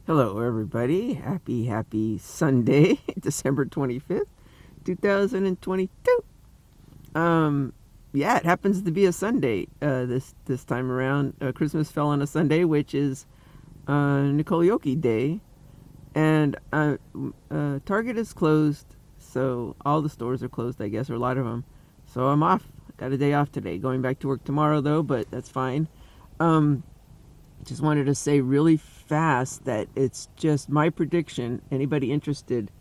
Hello, everybody. Happy Sunday, December 25th, 2022. Yeah, it happens to be a Sunday this time around. Christmas fell on a Sunday, which is Nikola Day. And Target is closed, so all the stores are closed, I guess, or a lot of them. So I'm off. Got a day off today. Going back to work tomorrow, though, but that's fine. Um, just wanted to say really fast that it's just my prediction. Anybody interested?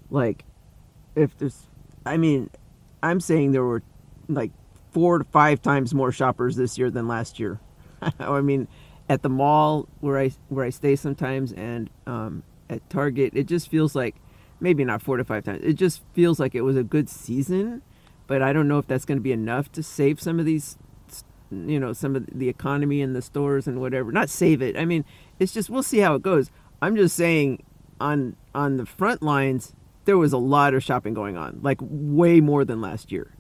Like, if there's, I mean, I'm saying there were like 4 to 5 times more shoppers this year than last year. I mean, at the mall where I stay sometimes, and at Target, it just feels like maybe not 4 to 5 times. It just feels like it was a good season, but I don't know if that's going to be enough to save some of these, some of the economy in the stores and whatever. Not save it. I mean, it's just we'll see how it goes. I'm just saying on the front lines there was a lot of shopping going on, like way more than last year.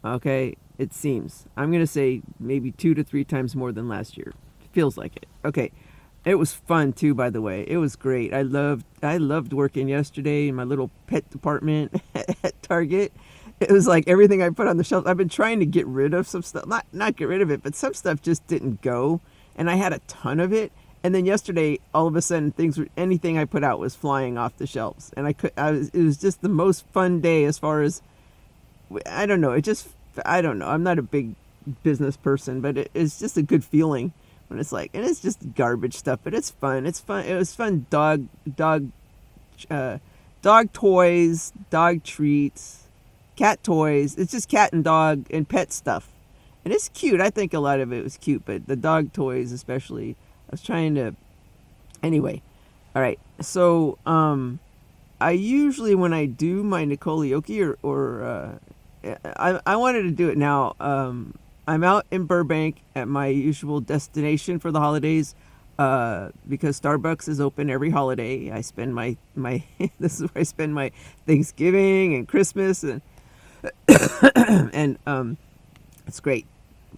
Okay, it seems. I'm going to say maybe 2 to 3 times more than last year. Feels like it. Okay. It was fun too, by the way. It was great. I loved working yesterday in my little pet department at Target. It was like everything I put on the shelf. I've been trying to get rid of some stuff, not get rid of it, but some stuff just didn't go, and I had a ton of it. And then yesterday, all of a sudden, anything I put out was flying off the shelves, and it was just the most fun day as far as I don't know. I don't know. I'm not a big business person, but it's just a good feeling when it's like, and it's just garbage stuff, but it's fun. It's fun. It was fun. Uh, dog toys, dog treats, cat toys. It's just cat and dog and pet stuff, and it's cute. I think a lot of it was cute, but the dog toys especially. I was trying to. Anyway, all right. So, I usually when I do my Nicolayoki I wanted to do it now. I'm out in Burbank at my usual destination for the holidays because Starbucks is open every holiday. I spend my this is where I spend my Thanksgiving and Christmas and it's great,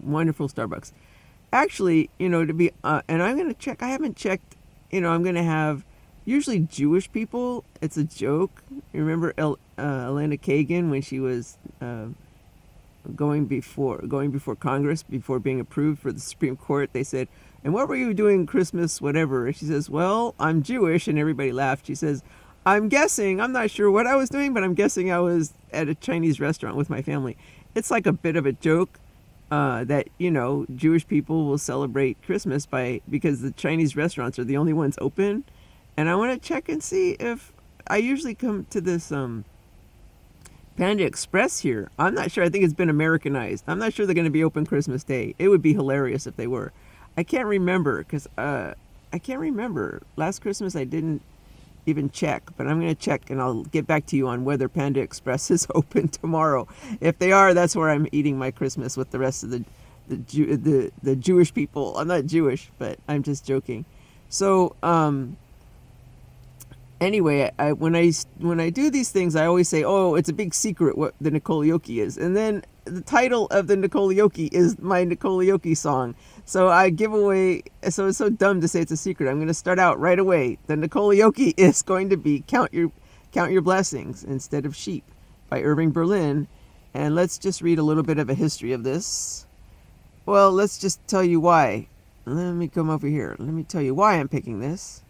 wonderful Starbucks. Actually, to be and I'm gonna check. I haven't checked. I'm gonna have usually Jewish people. It's a joke. You remember Elena Kagan when she was going before Congress before being approved for the Supreme Court? They said, "And what were you doing Christmas, whatever?" And she says, "Well, I'm Jewish," and everybody laughed. She says, "I'm guessing. I'm not sure what I was doing, but I'm guessing I was at a Chinese restaurant with my family." It's like a bit of a joke. That Jewish people will celebrate Christmas because the Chinese restaurants are the only ones open, and I want to check and see if I usually come to this Panda Express here. I'm not sure. I think it's been Americanized. I'm not sure they're going to be open Christmas Day. It would be hilarious if they were. I can't remember because I can't remember. Last Christmas I didn't even check, but I'm going to check and I'll get back to you on whether Panda Express is open tomorrow. If they are, that's where I'm eating my Christmas with the rest of the Jewish people. I'm not Jewish, but I'm just joking. So anyway, when I do these things, I always say, "Oh, it's a big secret what the Nicolayoki is," and then the title of the Nicolayoki is my Nicolayoki song. So I give away. So it's so dumb to say it's a secret. I'm going to start out right away. The Nicolayoki is going to be "Count Your Blessings" instead of "Sheep" by Irving Berlin, and let's just read a little bit of a history of this. Well, let's just tell you why. Let me come over here. Let me tell you why I'm picking this.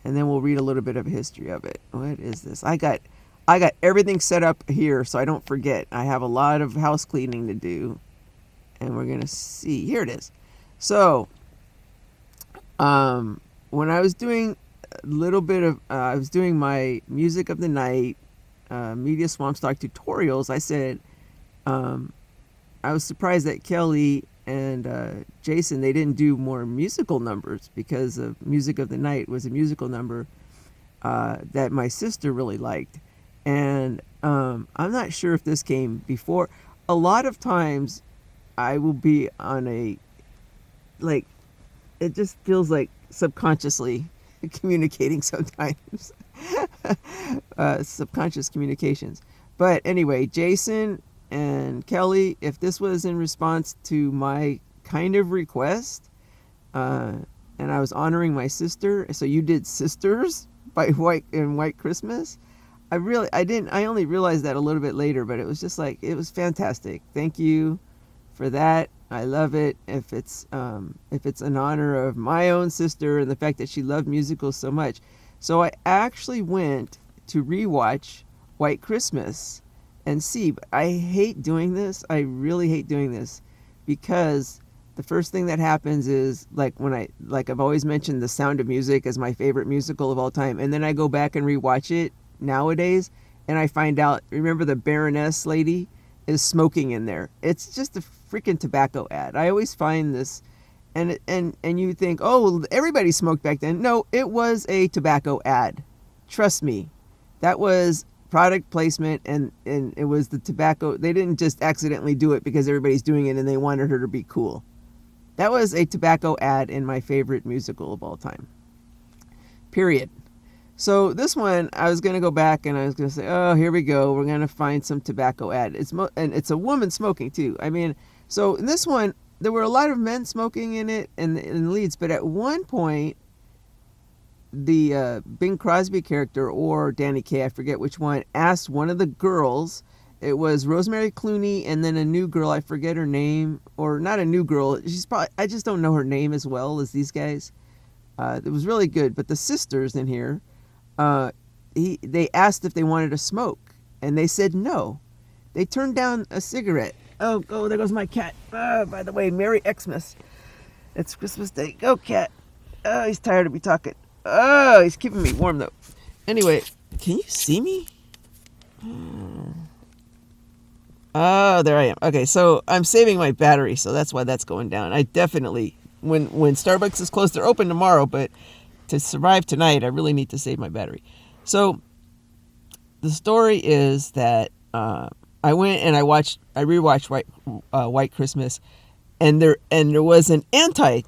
And then we'll read a little bit of a history of it. What is this? I got everything set up here so I don't forget. I have a lot of house cleaning to do, and we're gonna see. Here it is. So, when I was doing a little bit of, I was doing my music of the night, media swamp stock tutorials. I said, I was surprised that Kelly and Jason, they didn't do more musical numbers because of Music of the Night was a musical number that my sister really liked. And I'm not sure if this came before. A lot of times I will be on like, it just feels like subconsciously communicating sometimes. Subconscious communications. But anyway, Jason and Kelly, if this was in response to my kind of request, and I was honoring my sister. So you did Sisters by White Christmas. I only realized that a little bit later, but it was just like, it was fantastic. Thank you for that. I love it. If it's in honor of my own sister and the fact that she loved musicals so much. So I actually went to rewatch White Christmas and see. But I hate doing this. I really hate doing this, because the first thing that happens is, like I've always mentioned The Sound of Music as my favorite musical of all time, and then I go back and rewatch it nowadays, and I find out, remember the Baroness lady is smoking in there. It's just a freaking tobacco ad. I always find this, and you think, oh, everybody smoked back then. No, it was a tobacco ad. Trust me, that was product placement, and it was the tobacco. They didn't just accidentally do it because everybody's doing it and they wanted her to be cool. That was a tobacco ad in my favorite musical of all time. Period. So this one, I was going to go back and I was going to say, oh, here we go. We're going to find some tobacco ad. And it's a woman smoking too. I mean, so in this one, there were a lot of men smoking in it and in the leads. But at one point, the Bing Crosby character, or Danny Kaye, I forget which one, asked one of the girls. It was Rosemary Clooney and then a new girl. I forget her name, or not a new girl. I just don't know her name as well as these guys. It was really good. But the sisters in here, they asked if they wanted to smoke, and they said no. They turned down a cigarette. Oh, there goes my cat. By the way, Merry Xmas. It's Christmas Day. Go, cat. Oh, he's tired of me talking. Oh, he's keeping me warm, though. Anyway, can you see me? Oh, there I am. Okay, so I'm saving my battery, so that's why that's going down. I definitely, when Starbucks is closed, they're open tomorrow, but to survive tonight, I really need to save my battery. So the story is that I went and I rewatched White Christmas, and there was an anti.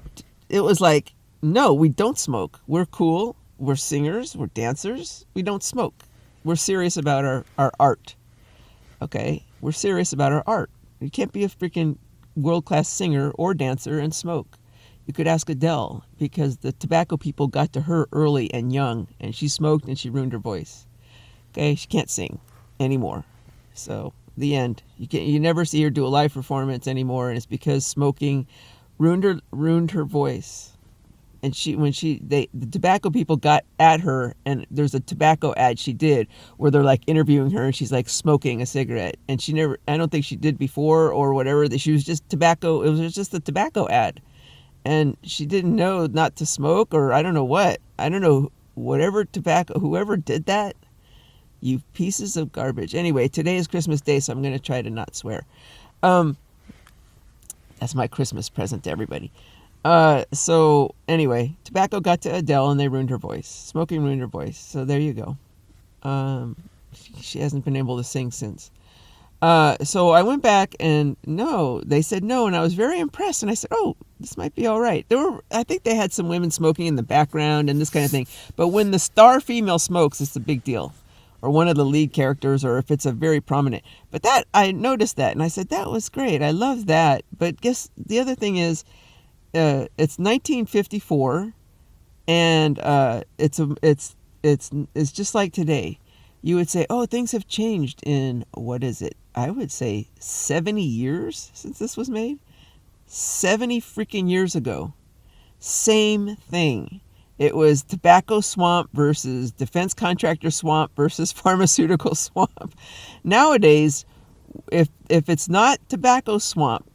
It was like, no, we don't smoke. We're cool. We're singers. We're dancers. We don't smoke. We're serious about our art. Okay, we're serious about our art. You can't be a freaking world-class singer or dancer and smoke. You could ask Adele, because the tobacco people got to her early and young, and she smoked and she ruined her voice. Okay, she can't sing anymore. So the end. You never see her do a live performance anymore, and it's because smoking ruined her voice. And the tobacco people got at her, and there's a tobacco ad she did where they're like interviewing her, and she's like smoking a cigarette, and I don't think she did before or whatever, that she was just tobacco. It was just a tobacco ad. And she didn't know not to smoke, or I don't know what. I don't know, whoever did that, you pieces of garbage. Anyway, today is Christmas Day, so I'm going to try to not swear. That's my Christmas present to everybody. So anyway, tobacco got to Adele and they ruined her voice. Smoking ruined her voice. So there you go. She hasn't been able to sing since. So I went back and they said no, and I was very impressed, and I said, oh, this might be all right. I think they had some women smoking in the background and this kind of thing, but when the star female smokes, it's a big deal, or one of the lead characters, or if it's a very prominent. But I noticed that, and I said, that was great. I love that. But guess the other thing is, it's 1954, and it's just like today. You would say, oh, things have changed in, what is it? I would say 70 years since this was made. 70 freaking years ago. Same thing. It was tobacco swamp versus defense contractor swamp versus pharmaceutical swamp. Nowadays, if it's not tobacco swamp,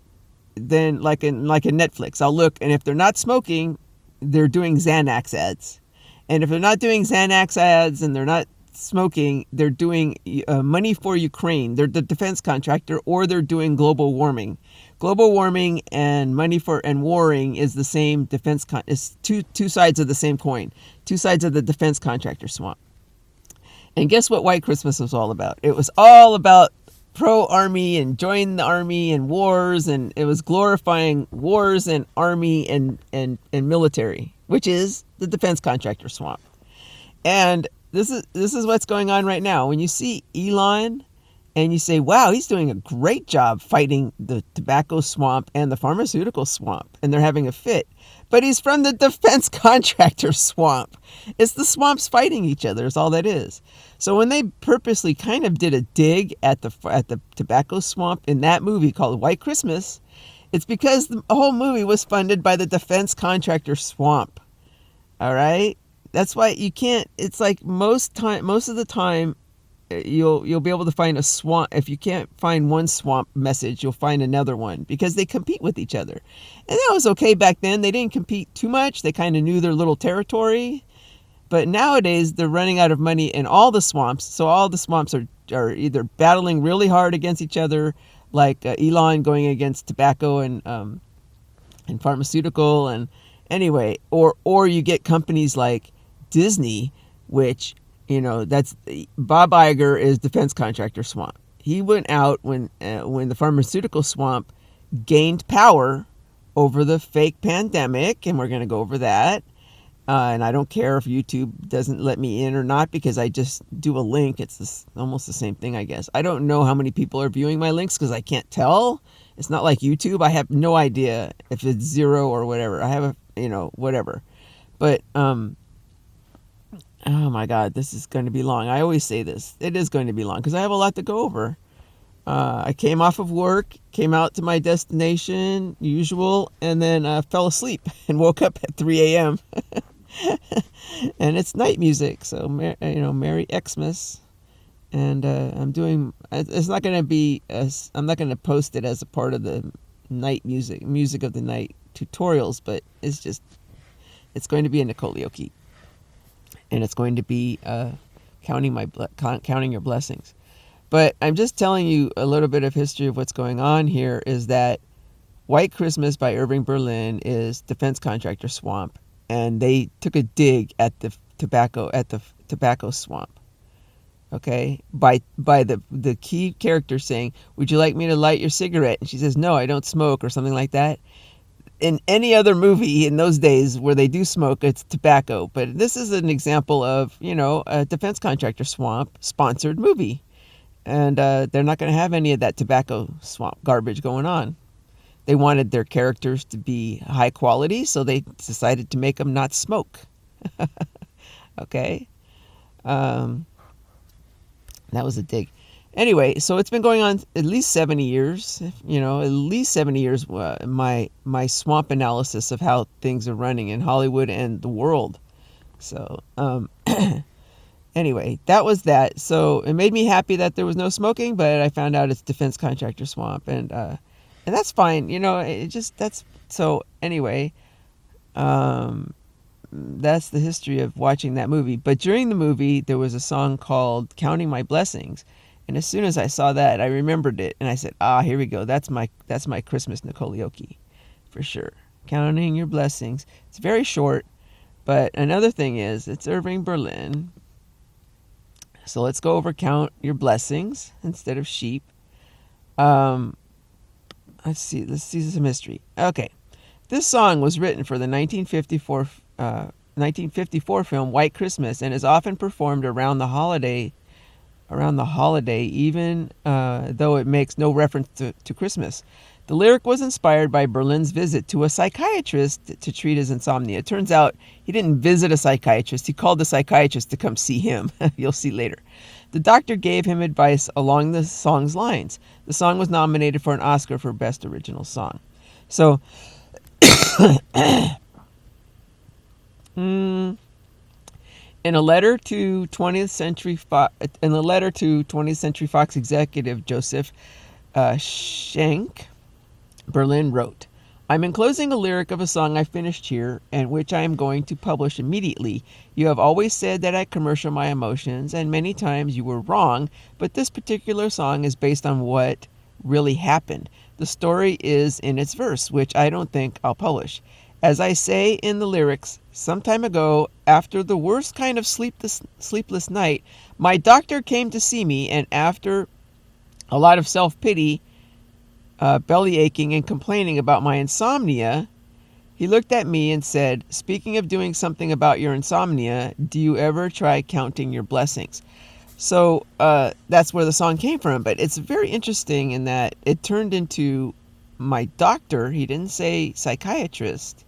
then like in Netflix, I'll look, and if they're not smoking, they're doing Xanax ads. And if they're not doing Xanax ads and they're not smoking, they're doing money for Ukraine. They're the defense contractor, or they're doing global warming. Global warming and money for and warring is the same defense. It's two sides of the same coin. Two sides of the defense contractor swamp. And guess what White Christmas was all about? It was all about pro-army and join the army and wars, and it was glorifying wars and army and military, which is the defense contractor swamp. And this is what's going on right now. When you see Elon and you say, wow, he's doing a great job fighting the tobacco swamp and the pharmaceutical swamp, and they're having a fit. But he's from the defense contractor swamp. It's the swamps fighting each other is all that is. So when they purposely kind of did a dig at the tobacco swamp in that movie called White Christmas, it's because the whole movie was funded by the defense contractor swamp. All right? That's why you can't, it's like most of the time you'll be able to find a swamp. If you can't find one swamp message, you'll find another one because they compete with each other. And that was okay back then. They didn't compete too much. They kind of knew their little territory. But nowadays they're running out of money in all the swamps. So all the swamps are either battling really hard against each other, like Elon going against tobacco and pharmaceutical, and anyway, or you get companies like Disney, which, you know, that's Bob Iger is defense contractor swamp. He went out when the pharmaceutical swamp gained power over the fake pandemic, and we're going to go over that. And I don't care if YouTube doesn't let me in or not, because I just do a link. It's almost the same thing, I guess. I don't know how many people are viewing my links because I can't tell. It's not like YouTube. I have no idea if it's 0 or whatever. I have whatever. But, oh my God, this is going to be long. I always say this. It is going to be long because I have a lot to go over. I came off of work, came out to my destination, usual, and then fell asleep and woke up at 3 a.m. And it's night music, so Merry Xmas. And I'm doing. It's not going to be. I'm not going to post it as a part of the night music of the night tutorials, but it's going to be a Nicole Yoki, and it's going to be counting your blessings. But I'm just telling you a little bit of history of what's going on here. Is that White Christmas by Irving Berlin is defense contractor swamp, and they took a dig at the tobacco swamp. Okay, by the key character saying, "Would you like me to light your cigarette?" And she says, "No, I don't smoke," or something like that. In any other movie in those days where they do smoke, it's tobacco. But this is an example of, a defense contractor swamp sponsored movie. And they're not going to have any of that tobacco swamp garbage going on. They wanted their characters to be high quality, so they decided to make them not smoke. Okay? That was a dig. Anyway, so it's been going on at least 70 years. My swamp analysis of how things are running in Hollywood and the world. So, anyway, that was that. So it made me happy that there was no smoking, but I found out it's defense contractor swamp, and that's fine. So anyway, that's the history of watching that movie. But during the movie, there was a song called "Counting My Blessings," and as soon as I saw that, I remembered it, and I said, here we go. That's my Christmas Nicole Yoki, for sure. Counting your blessings. It's very short, but another thing is it's Irving Berlin. So let's go over count your blessings instead of sheep. Let's see some history. Okay. This song was written for the 1954 film White Christmas, and is often performed around the holiday, even though it makes no reference to Christmas. The lyric was inspired by Berlin's visit to a psychiatrist to treat his insomnia. It turns out he didn't visit a psychiatrist. He called the psychiatrist to come see him. You'll see later. The doctor gave him advice along the song's lines. The song was nominated for an Oscar for Best Original Song. So, in a letter to 20th Century Fox executive Joseph Schenck, Berlin wrote, "I'm enclosing a lyric of a song I finished here, and which I am going to publish immediately. You have always said that I commercial my emotions, and many times you were wrong, but this particular song is based on what really happened. The story is in its verse, which I don't think I'll publish. As I say in the lyrics, some time ago, after the worst kind of sleepless night, my doctor came to see me, and after a lot of self-pity, belly aching and complaining about my insomnia, he looked at me and said, 'Speaking of doing something about your insomnia, do you ever try counting your blessings?'" So that's where the song came from. But it's very interesting in that it turned into my doctor. He didn't say psychiatrist.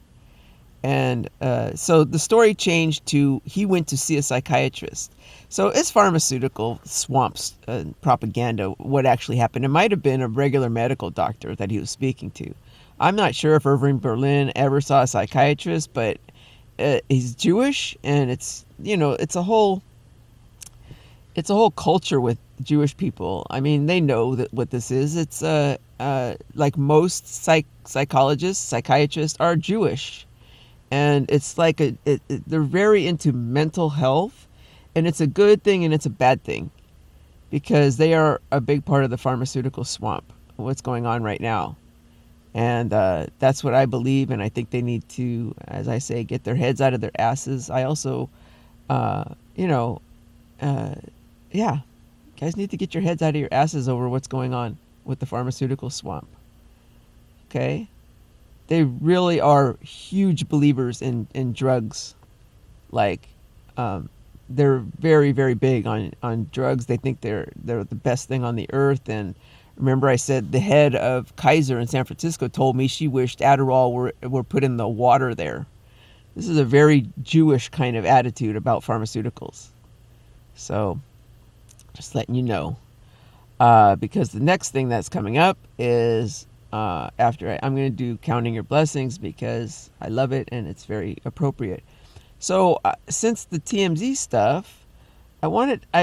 And so the story changed to he went to see a psychiatrist. So it's pharmaceutical swamps propaganda, what actually happened. It might have been a regular medical doctor that he was speaking to. I'm not sure if Irving Berlin ever saw a psychiatrist, but he's Jewish, and it's a whole culture with Jewish people. I mean, they know that what this is. It's like most psychologists, psychiatrists are Jewish, and it's like they're very into mental health, and it's a good thing and it's a bad thing, because they are a big part of the pharmaceutical swamp. What's going on right now, and that's what I believe, and I think they need to, as I say, get their heads out of their asses. I also, yeah, guys need to get your heads out of your asses over what's going on with the pharmaceutical swamp. Okay? They really are huge believers in drugs. Like, they're very, very big on drugs. They think they're the best thing on the earth. And remember I said the head of Kaiser in San Francisco told me she wished Adderall were put in the water there. This is a very Jewish kind of attitude about pharmaceuticals. So, just letting you know. Because the next thing that's coming up is after I'm going to do Counting Your Blessings, because I love it and it's very appropriate. So since the TMZ stuff, I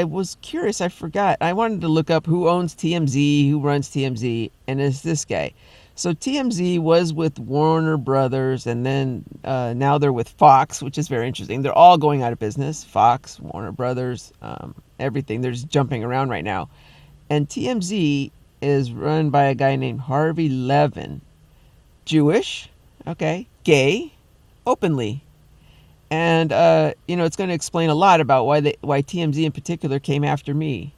was curious, I forgot. I wanted to look up who owns TMZ, who runs TMZ, and it's this guy. So TMZ was with Warner Brothers, and then now they're with Fox, which is very interesting. They're all going out of business. Fox, Warner Brothers, everything. They're just jumping around right now. And TMZ is run by a guy named Harvey Levin. Jewish, okay, gay, openly. And, it's going to explain a lot about why TMZ in particular came after me.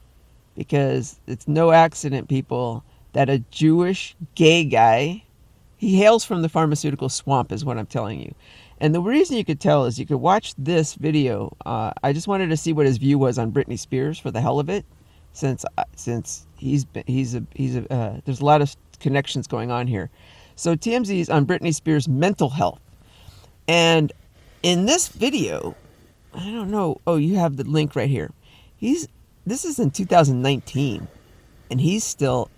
Because it's no accident, people, that a Jewish gay guy, he hails from the pharmaceutical swamp, is what I'm telling you. And the reason you could tell is you could watch this video. I just wanted to see what his view was on Britney Spears for the hell of it, since there's a lot of connections going on here. So TMZ is on Britney Spears' mental health, and in this video, I don't know. Oh, you have the link right here. This is in 2019, and he's still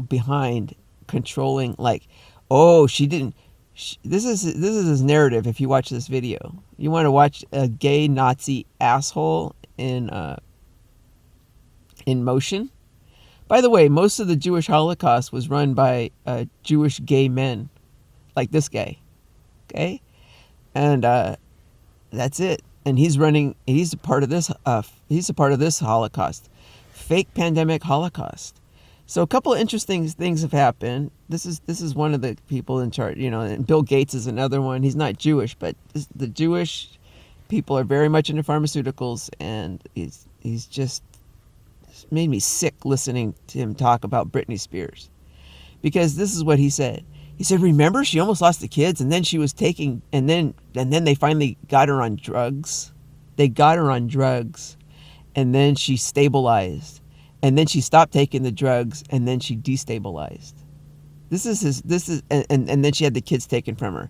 behind controlling. Like, oh, she didn't. This is his narrative. If you watch this video, you want to watch a gay Nazi asshole in motion. By the way, most of the Jewish Holocaust was run by Jewish gay men, like this guy. Okay. And that's it. And he's a part of this. He's a part of this Holocaust, fake pandemic Holocaust. So a couple of interesting things have happened. This is one of the people in charge. And Bill Gates is another one. He's not Jewish, but the Jewish people are very much into pharmaceuticals, and he's just made me sick listening to him talk about Britney Spears, because this is what he said. He said, remember, she almost lost the kids, and then she was taking, and then they finally got her on drugs. They got her on drugs, and then she stabilized, and then she stopped taking the drugs, and then she destabilized. And then she had the kids taken from her.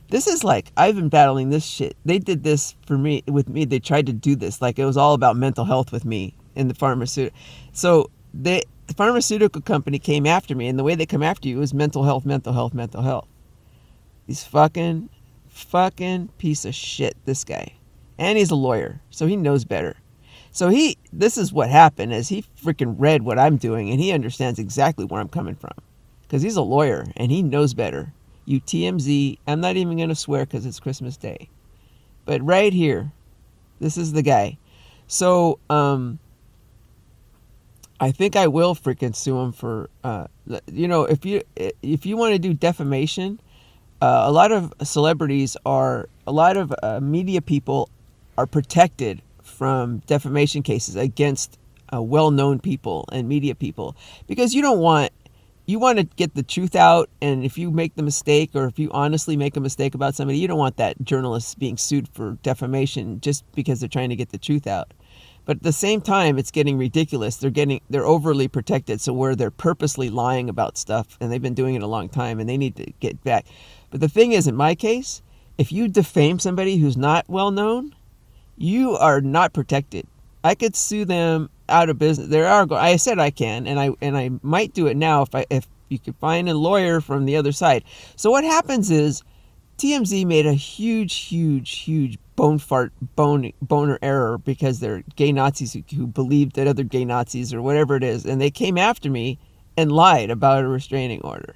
This is like, I've been battling this shit. They did this with me. They tried to do this. Like, it was all about mental health with me in the pharmaceutical. So the pharmaceutical company came after me, and the way they come after you is mental health, mental health, mental health. He's fucking piece of shit, this guy. And he's a lawyer, so he knows better. So this is what happened, is he freaking read what I'm doing, and he understands exactly where I'm coming from. Because he's a lawyer, and he knows better. You TMZ, I'm not even going to swear because it's Christmas Day. But right here, this is the guy. So, I think I will freaking sue him for, if you want to do defamation, a lot of media people are protected from defamation cases against well-known people and media people, because you want to get the truth out. And if you make the mistake, or if you honestly make a mistake about somebody, you don't want that journalist being sued for defamation just because they're trying to get the truth out. But at the same time, it's getting ridiculous. They're overly protected, so where they're purposely lying about stuff, and they've been doing it a long time, and they need to get back. But the thing is, in my case, if you defame somebody who's not well known, you are not protected. I could sue them out of business. I said I can, and I might do it now if you could find a lawyer from the other side. So what happens is TMZ made a huge boner error because they're gay Nazis who believed that other gay Nazis or whatever it is, and they came after me and lied about a restraining order.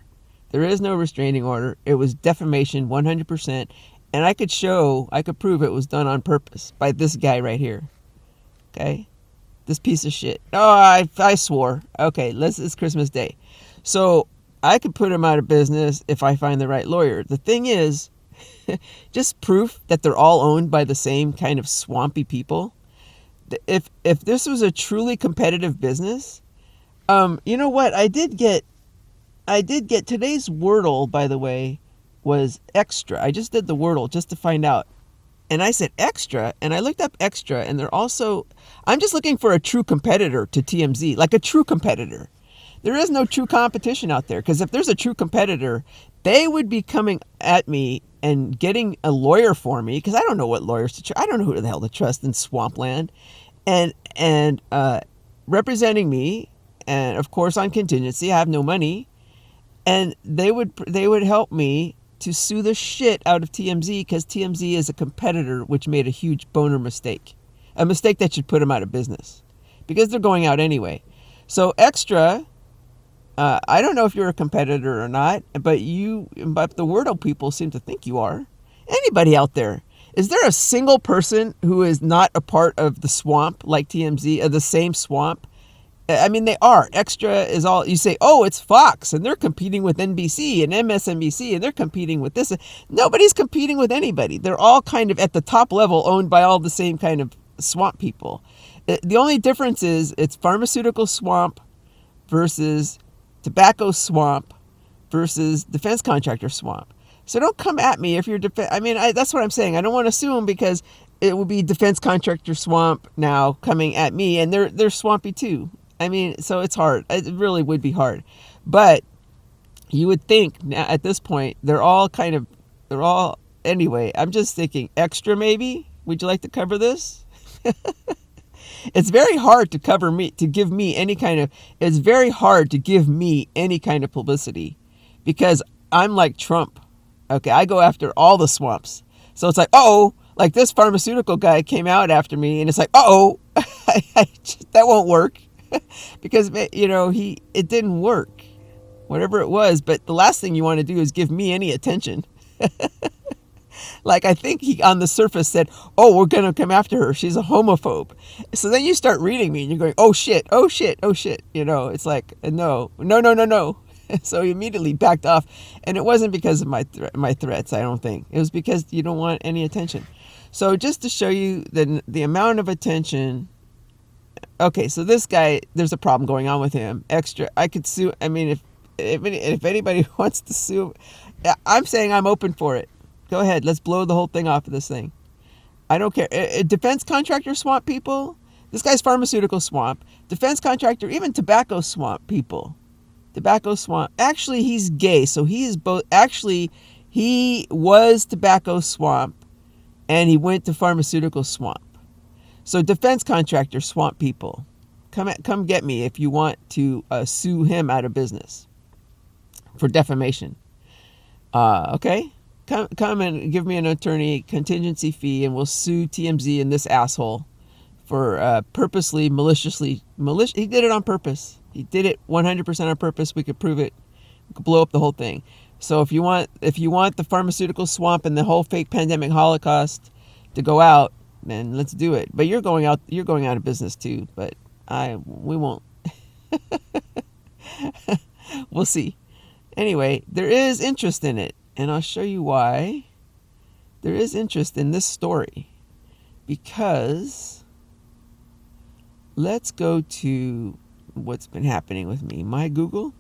There is no restraining order. It was defamation 100%, and I could prove it was done on purpose by this guy right here. Okay? This piece of shit. Oh, I swore. Okay, it's Christmas Day. So I could put him out of business if I find the right lawyer. The thing is, just proof that they're all owned by the same kind of swampy people. If this was a truly competitive business, you know what? I did get today's Wordle, by the way, was extra. I just did the Wordle just to find out. And I said extra, and I looked up extra, and they're also, I'm just looking for a true competitor to TMZ, like a true competitor. There is no true competition out there, because if there's a true competitor, they would be coming at me and getting a lawyer for me, because I don't know what lawyers to trust. I don't know who the hell to trust in swampland, and representing me, and of course on contingency, I have no money, and they would help me to sue the shit out of TMZ, because TMZ is a competitor which made a huge boner mistake. A mistake that should put them out of business, because they're going out anyway. So extra, I don't know if you're a competitor or not, but the Wordle people seem to think you are. Anybody out there? Is there a single person who is not a part of the swamp like TMZ, the same swamp? I mean, they are. Extra is all, you say, oh, it's Fox, and they're competing with NBC and MSNBC, and they're competing with this. Nobody's competing with anybody. They're all kind of at the top level, owned by all the same kind of swamp people. The only difference is it's pharmaceutical swamp versus tobacco swamp versus defense contractor swamp. So don't come at me if you're that's what I'm saying. I don't want to sue them, because it would be defense contractor swamp now coming at me, and they're swampy too. I mean, so it's hard. It really would be hard. But you would think now at this point, anyway, I'm just thinking extra maybe. Would you like to cover this? It's very hard to give me any kind of publicity, because I'm like Trump. Okay, I go after all the swamps. So it's like, like this pharmaceutical guy came out after me, and it's like, that won't work. Because, it didn't work, whatever it was. But the last thing you want to do is give me any attention. Like, I think he on the surface said, oh, we're going to come after her, she's a homophobe. So then you start reading me and you're going, oh shit. It's like, no. So he immediately backed off. And it wasn't because of my threats, I don't think. It was because you don't want any attention. So just to show you the amount of attention. Okay, so this guy, there's a problem going on with him. Extra, I could sue. I mean, if anybody wants to sue, I'm saying I'm open for it. Go ahead, let's blow the whole thing off of this thing. I don't care. Defense contractor swamp people. This guy's pharmaceutical swamp. Defense contractor, even tobacco swamp people. Tobacco swamp. Actually, he's gay, so he is both. Actually, he was tobacco swamp, and he went to pharmaceutical swamp. So defense contractor swamp people, come get me if you want to sue him out of business for defamation. Okay, come and give me an attorney contingency fee, and we'll sue TMZ and this asshole for maliciously. He did it on purpose. He did it 100% on purpose. We could prove it. We could blow up the whole thing. So if you want the pharmaceutical swamp and the whole fake pandemic Holocaust to go out, then let's do it. But you're going out of business too. But we won't. We'll see. Anyway, there is interest in it, and I'll show you why. There is interest in this story, because let's go to what's been happening with me. My Google.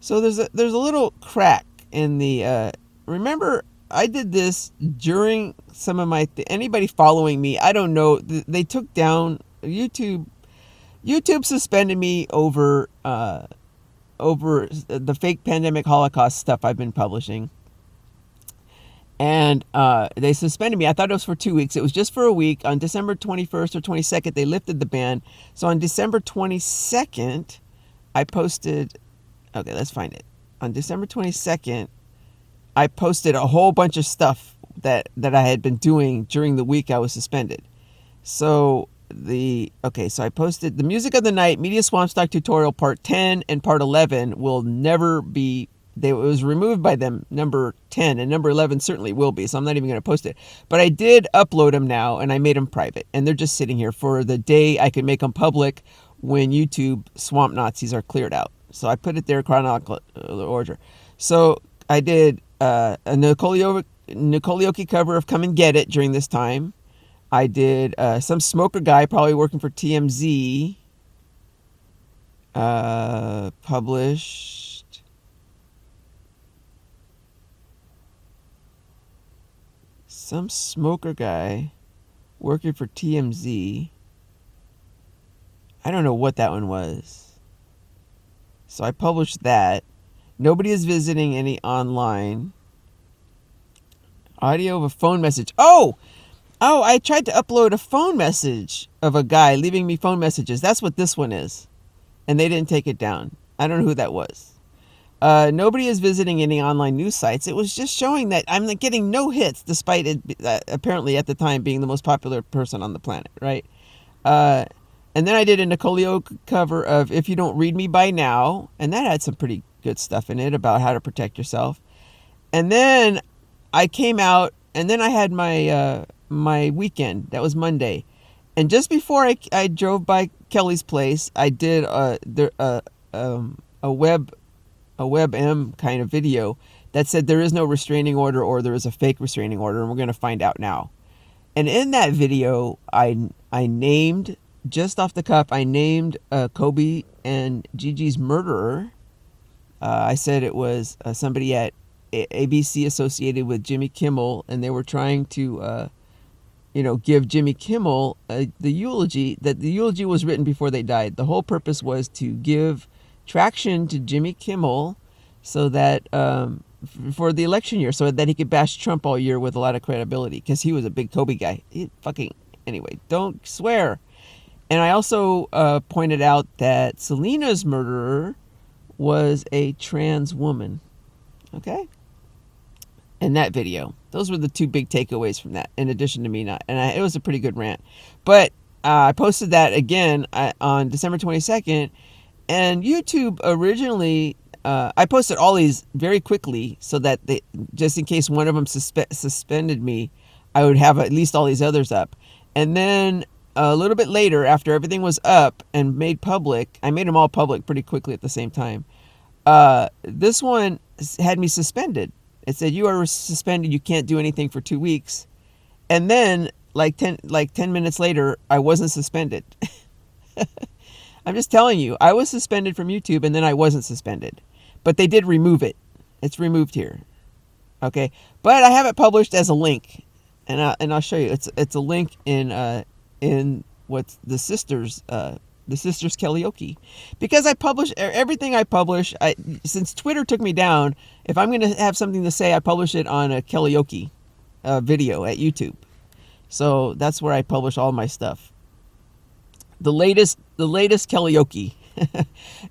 So there's a little crack in the. Remember, I did this during some of my... anybody following me, I don't know. They took down YouTube. YouTube suspended me over over the fake pandemic Holocaust stuff I've been publishing. And they suspended me. I thought it was for 2 weeks. It was just for a week. On December 21st or 22nd, they lifted the ban. So on December 22nd, I posted... Okay, let's find it. On December 22nd, I posted a whole bunch of stuff that I had been doing during the week I was suspended. So I posted the Music of the Night Media Swamp Stock tutorial part 10 and part 11 will never be... It was removed by them, number 10, and number 11 certainly will be, so I'm not even going to post it. But I did upload them now, and I made them private, and they're just sitting here for the day I can make them public when YouTube swamp Nazis are cleared out. So I put it there chronological order. So I did a Nicole Yoki cover of Come and Get It during this time. I did some smoker guy, probably working for TMZ, published... Some smoker guy working for TMZ. I don't know what that one was. So I published that. Nobody is visiting any online. Audio of a phone message. Oh, I tried to upload a phone message of a guy leaving me phone messages. That's what this one is. And they didn't take it down. I don't know who that was. Nobody is visiting any online news sites. It was just showing that I'm getting no hits, despite it apparently at the time being the most popular person on the planet, right? And then I did a Nicole Yoki cover of If You Don't Read Me By Now, and that had some pretty good stuff in it about how to protect yourself. And then I came out, and then I had my weekend. That was Monday. And just before I drove by Kelly's place, I did a WebM kind of video that said there is no restraining order or there is a fake restraining order, and we're going to find out now. And in that video, I named, just off the cuff, I named Kobe and Gigi's murderer. I said it was somebody at ABC associated with Jimmy Kimmel, and they were trying to, give Jimmy Kimmel the eulogy, that the eulogy was written before they died. The whole purpose was to give traction to Jimmy Kimmel so that for the election year, so that he could bash Trump all year with a lot of credibility, because he was a big Kobe guy. Anyway, don't swear. And I also pointed out that Selena's murderer was a trans woman. Okay? In that video. Those were the two big takeaways from that, in addition to me not. And it was a pretty good rant. But I posted that again on December 22nd. And YouTube originally, I posted all these very quickly so that just in case one of them suspended me, I would have at least all these others up. And then a little bit later, after everything was up and made public, I made them all public pretty quickly at the same time. This one had me suspended. It said, you are suspended, you can't do anything for 2 weeks. And then, like 10 minutes later, I wasn't suspended. I'm just telling you, I was suspended from YouTube, and then I wasn't suspended. But they did remove it. It's removed here. Okay? But I have it published as a link. And I'll show you. It's a link in what's the sisters karaoke. Because I publish everything I publish, since Twitter took me down, if I'm going to have something to say, I publish it on a karaoke video at YouTube. So that's where I publish all my stuff. The latest karaoke.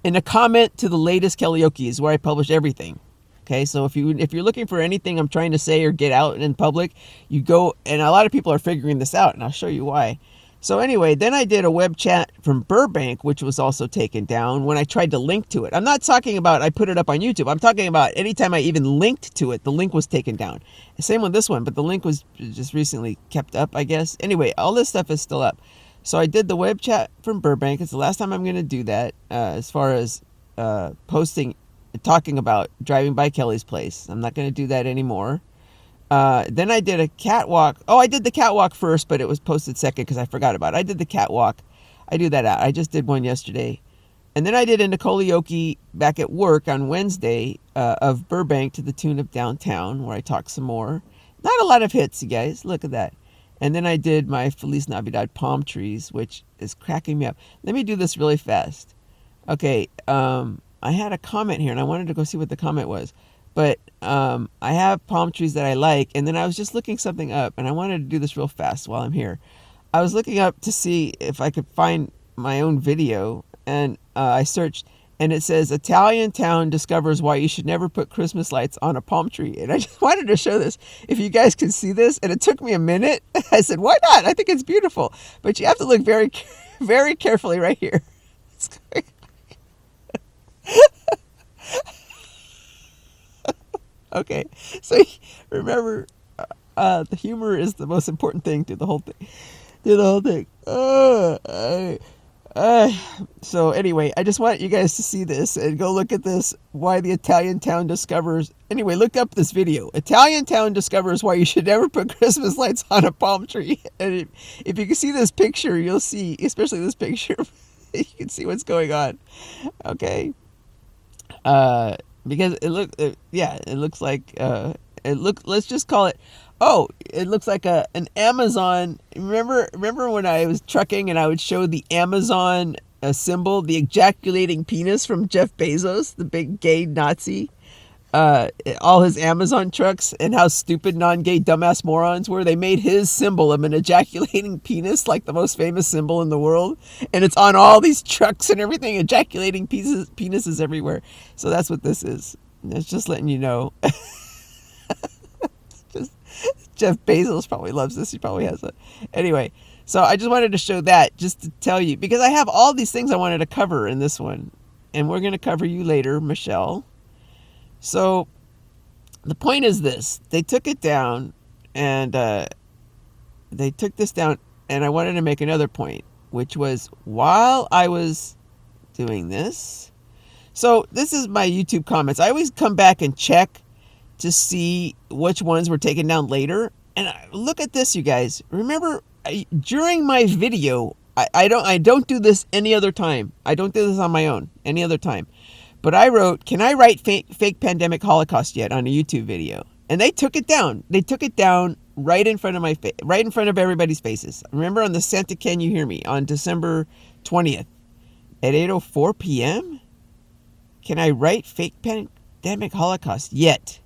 In a comment to the latest karaoke is where I publish everything. Okay, so if you're looking for anything I'm trying to say or get out in public, you go, and a lot of people are figuring this out, and I'll show you why. So anyway, then I did a web chat from Burbank, which was also taken down when I tried to link to it. I'm not talking about I put it up on YouTube. I'm talking about anytime I even linked to it, the link was taken down. Same with this one, but the link was just recently kept up, I guess. Anyway, all this stuff is still up. So I did the web chat from Burbank. It's the last time I'm going to do that as far as talking about driving by Kelly's place. I'm not going to do that anymore. Then I did a catwalk. Oh, I did the catwalk first, but it was posted second because I forgot about it. I did the catwalk. I do that out. I just did one yesterday. And then I did a Nicole Yoki back at work on Wednesday of Burbank to the tune of Downtown, where I talked some more. Not a lot of hits, you guys. Look at that. And then I did my Feliz Navidad palm trees, which is cracking me up. Let me do this really fast. Okay, I had a comment here, and I wanted to go see what the comment was. But I have palm trees that I like, and then I was just looking something up, and I wanted to do this real fast while I'm here. I was looking up to see if I could find my own video, and I searched, and it says Italian town discovers why you should never put Christmas lights on a palm tree. And I just wanted to show this, if you guys can see this. And it took me a minute. I said, why not? I think it's beautiful, but you have to look very, very carefully right here. Okay, so remember, the humor is the most important thing to the whole thing. So anyway, I just want you guys to see this and go look at this. Why the Italian town discovers. Anyway, look up this video. Italian town discovers why you should never put Christmas lights on a palm tree. And if you can see this picture, you'll see, especially this picture, you can see what's going on. Okay. Because it looks like let's just call it. Oh, it looks like an Amazon. Remember when I was trucking and I would show the Amazon symbol, the ejaculating penis from Jeff Bezos, the big gay Nazi, all his Amazon trucks, and how stupid non-gay dumbass morons were. They made his symbol of an ejaculating penis like the most famous symbol in the world, and it's on all these trucks and everything, ejaculating penises everywhere. So that's what this is. It's just letting you know. Just Jeff Bezos probably loves this. He probably has it. Anyway, so I just wanted to show that, just to tell you, because I have all these things I wanted to cover in this one, and we're going to cover you later, Michelle. So the point is this: they took it down, and they took this down, and I wanted to make another point, which was while I was doing this. So this is my YouTube comments. I always come back and check to see which ones were taken down later. And look at this, you guys. Remember, during my video, I don't do this any other time. I don't do this on my own any other time. But I wrote, can I write fake pandemic Holocaust yet, on a YouTube video? And they took it down. They took it down right in front of my face, right in front of everybody's faces. Remember, on the Santa Can You Hear Me on December 20th at 8:04 p.m.? Can I write fake pandemic Holocaust yet?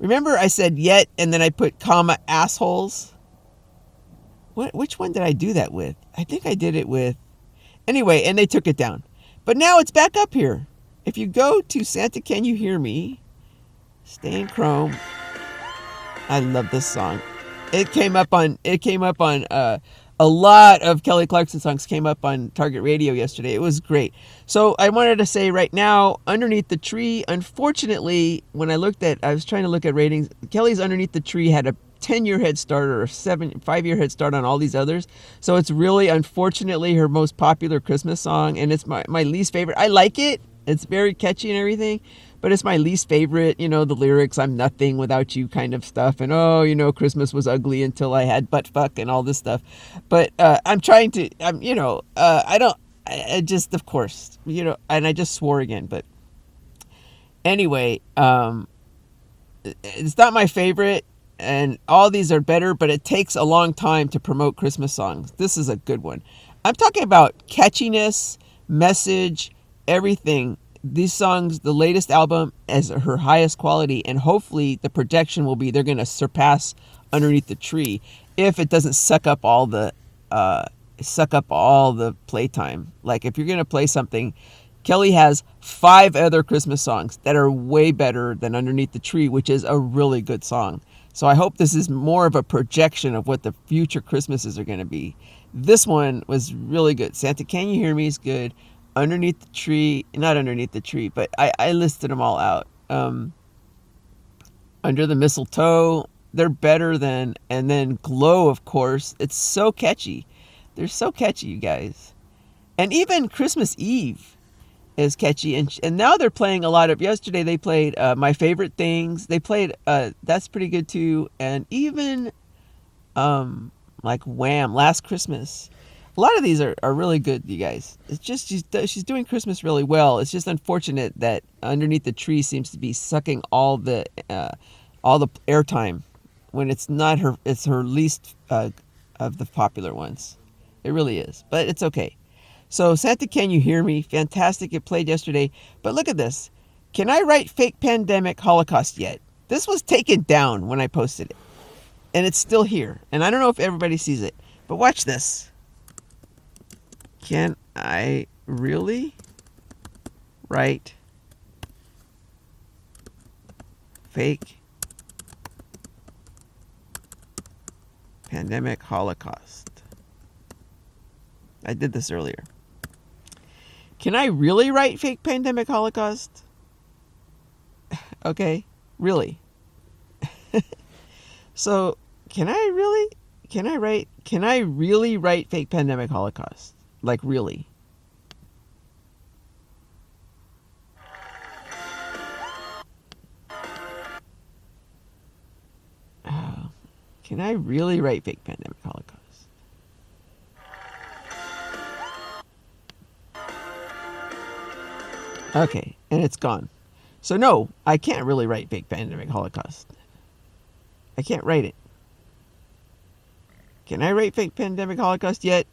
Remember I said yet, and then I put comma assholes? Which one did I do that with? I think I did it with... Anyway, and they took it down. But now it's back up here. If you go to Santa Can You Hear Me, stay in Chrome. I love this song. It came up on a lot of Kelly Clarkson songs came up on Target Radio yesterday. It was great. So I wanted to say right now, Underneath the Tree, unfortunately, when I was trying to look at ratings, Kelly's Underneath the Tree had a 10-year head start or a 5-year head start on all these others. So it's really, unfortunately, her most popular Christmas song, and it's my least favorite. I like it. It's very catchy and everything, but it's my least favorite. You know, the lyrics, I'm nothing without you kind of stuff. And, Christmas was ugly until I had butt fuck and all this stuff. But I'm trying to, I just, of course, and I just swore again. But anyway, it's not my favorite. And all these are better, but it takes a long time to promote Christmas songs. This is a good one. I'm talking about catchiness, message, everything. These songs, the latest album, is her highest quality, and hopefully the projection will be they're going to surpass Underneath the Tree if it doesn't suck up all the playtime. Like, if you're going to play something, Kelly has 5 other Christmas songs that are way better than Underneath the Tree, which is a really good song. So I hope this is more of a projection of what the future Christmases are going to be. This one was really good. Santa Can You Hear Me is good. Underneath the Tree, not Underneath the Tree, but I listed them all out. Under the Mistletoe, they're better than, and then Glow, of course. It's so catchy. They're so catchy, you guys. And even Christmas Eve is catchy. And now they're playing a lot of, yesterday they played My Favorite Things. They played, that's pretty good too. And even like Wham! Last Christmas. A lot of these are really good, you guys. It's just she's doing Christmas really well. It's just unfortunate that Underneath the Tree seems to be sucking all the airtime when it's not her. It's her least of the popular ones. It really is, but it's okay. So Santa, can you hear me? Fantastic. It played yesterday. But look at this. Can I write fake pandemic Holocaust yet? This was taken down when I posted it. And it's still here. And I don't know if everybody sees it. But watch this. Can I really write fake pandemic Holocaust? I did this earlier. Can I really write fake pandemic Holocaust? Okay, really. So, can I really write fake pandemic Holocaust? Like, really? Can I really write fake pandemic Holocaust? Okay, and it's gone. So no, I can't really write fake pandemic Holocaust. I can't write it. Can I write fake pandemic Holocaust yet?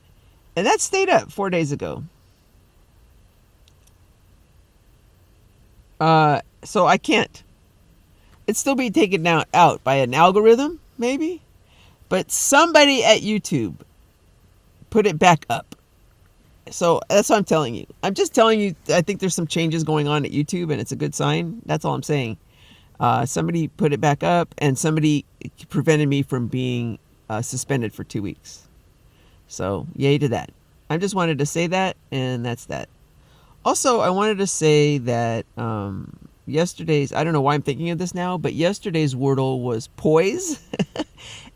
And that stayed up 4 days ago. So I can't. It's still being taken out by an algorithm, maybe? But somebody at YouTube put it back up. So that's what I'm telling you. I'm just telling you, I think there's some changes going on at YouTube, and it's a good sign. That's all I'm saying. Somebody put it back up, and somebody prevented me from being suspended for 2 weeks. So yay to that. I just wanted to say that, and that's that. Also, I wanted to say that yesterday's, I don't know why I'm thinking of this now, but yesterday's Wordle was poise.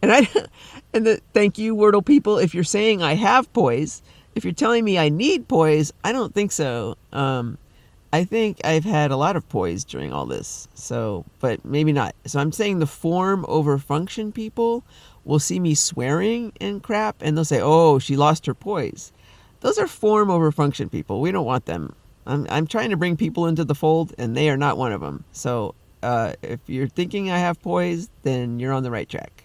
Thank you, Wordle people. If you're saying I have poise, if you're telling me I need poise, I don't think so. I think I've had a lot of poise during all this, so, but maybe not. So I'm saying the form over function people will see me swearing and crap, and they'll say, oh, she lost her poise. Those are form over function people. We don't want them. I'm trying to bring people into the fold, and they are not one of them. So if you're thinking I have poise, then you're on the right track.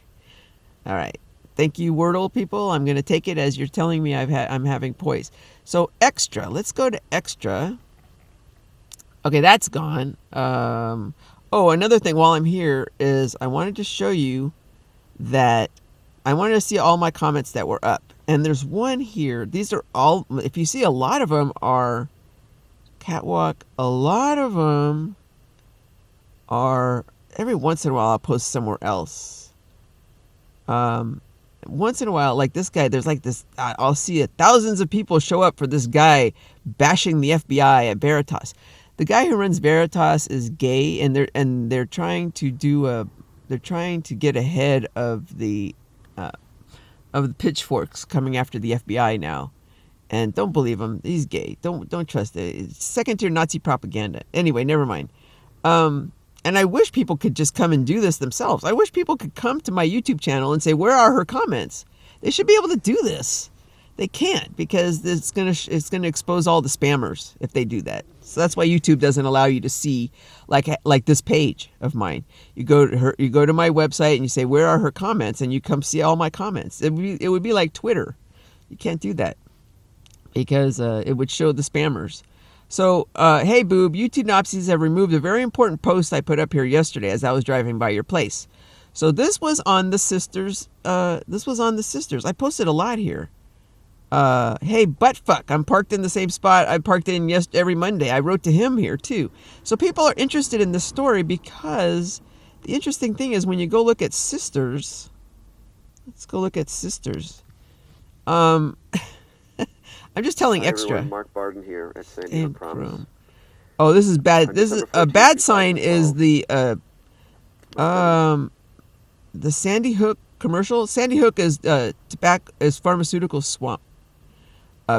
All right. Thank you, Wordle people. I'm going to take it as you're telling me I'm having poise. So extra. Let's go to extra. Okay, that's gone. Another thing while I'm here is I wanted to show you that I wanted to see all my comments that were up. And there's one here. These are all, if you see, a lot of them are catwalk. A lot of them are, every once in a while I'll post somewhere else. Once in a while, like this guy, there's like this, I'll see it. Thousands of people show up for this guy bashing the FBI at Veritas. The guy who runs Veritas is gay, and they're trying to get ahead of the pitchforks coming after the FBI now. And don't believe him. He's gay. Don't trust it. It's second-tier Nazi propaganda. Anyway, never mind. And I wish people could just come and do this themselves. I wish people could come to my YouTube channel and say, where are her comments? They should be able to do this. They can't, because it's gonna expose all the spammers if they do that. So that's why YouTube doesn't allow you to see like this page of mine. You go to my website and you say, where are her comments? And you come see all my comments. It would be like Twitter. You can't do that because it would show the spammers. So, hey, Boob, YouTube Nazis have removed a very important post I put up here yesterday as I was driving by your place. So this was on the sisters. I posted a lot here. Hey, buttfuck, I'm parked in the same spot I parked in every Monday. I wrote to him here, too. So people are interested in this story because the interesting thing is when you go look at sisters. Let's go look at sisters. I'm just telling Hi, extra. Everyone. Mark Barden here at Sandy Hook Promise. Oh, this is bad. This is a bad sign. Is the Sandy Hook commercial? Sandy Hook is pharmaceutical swamp.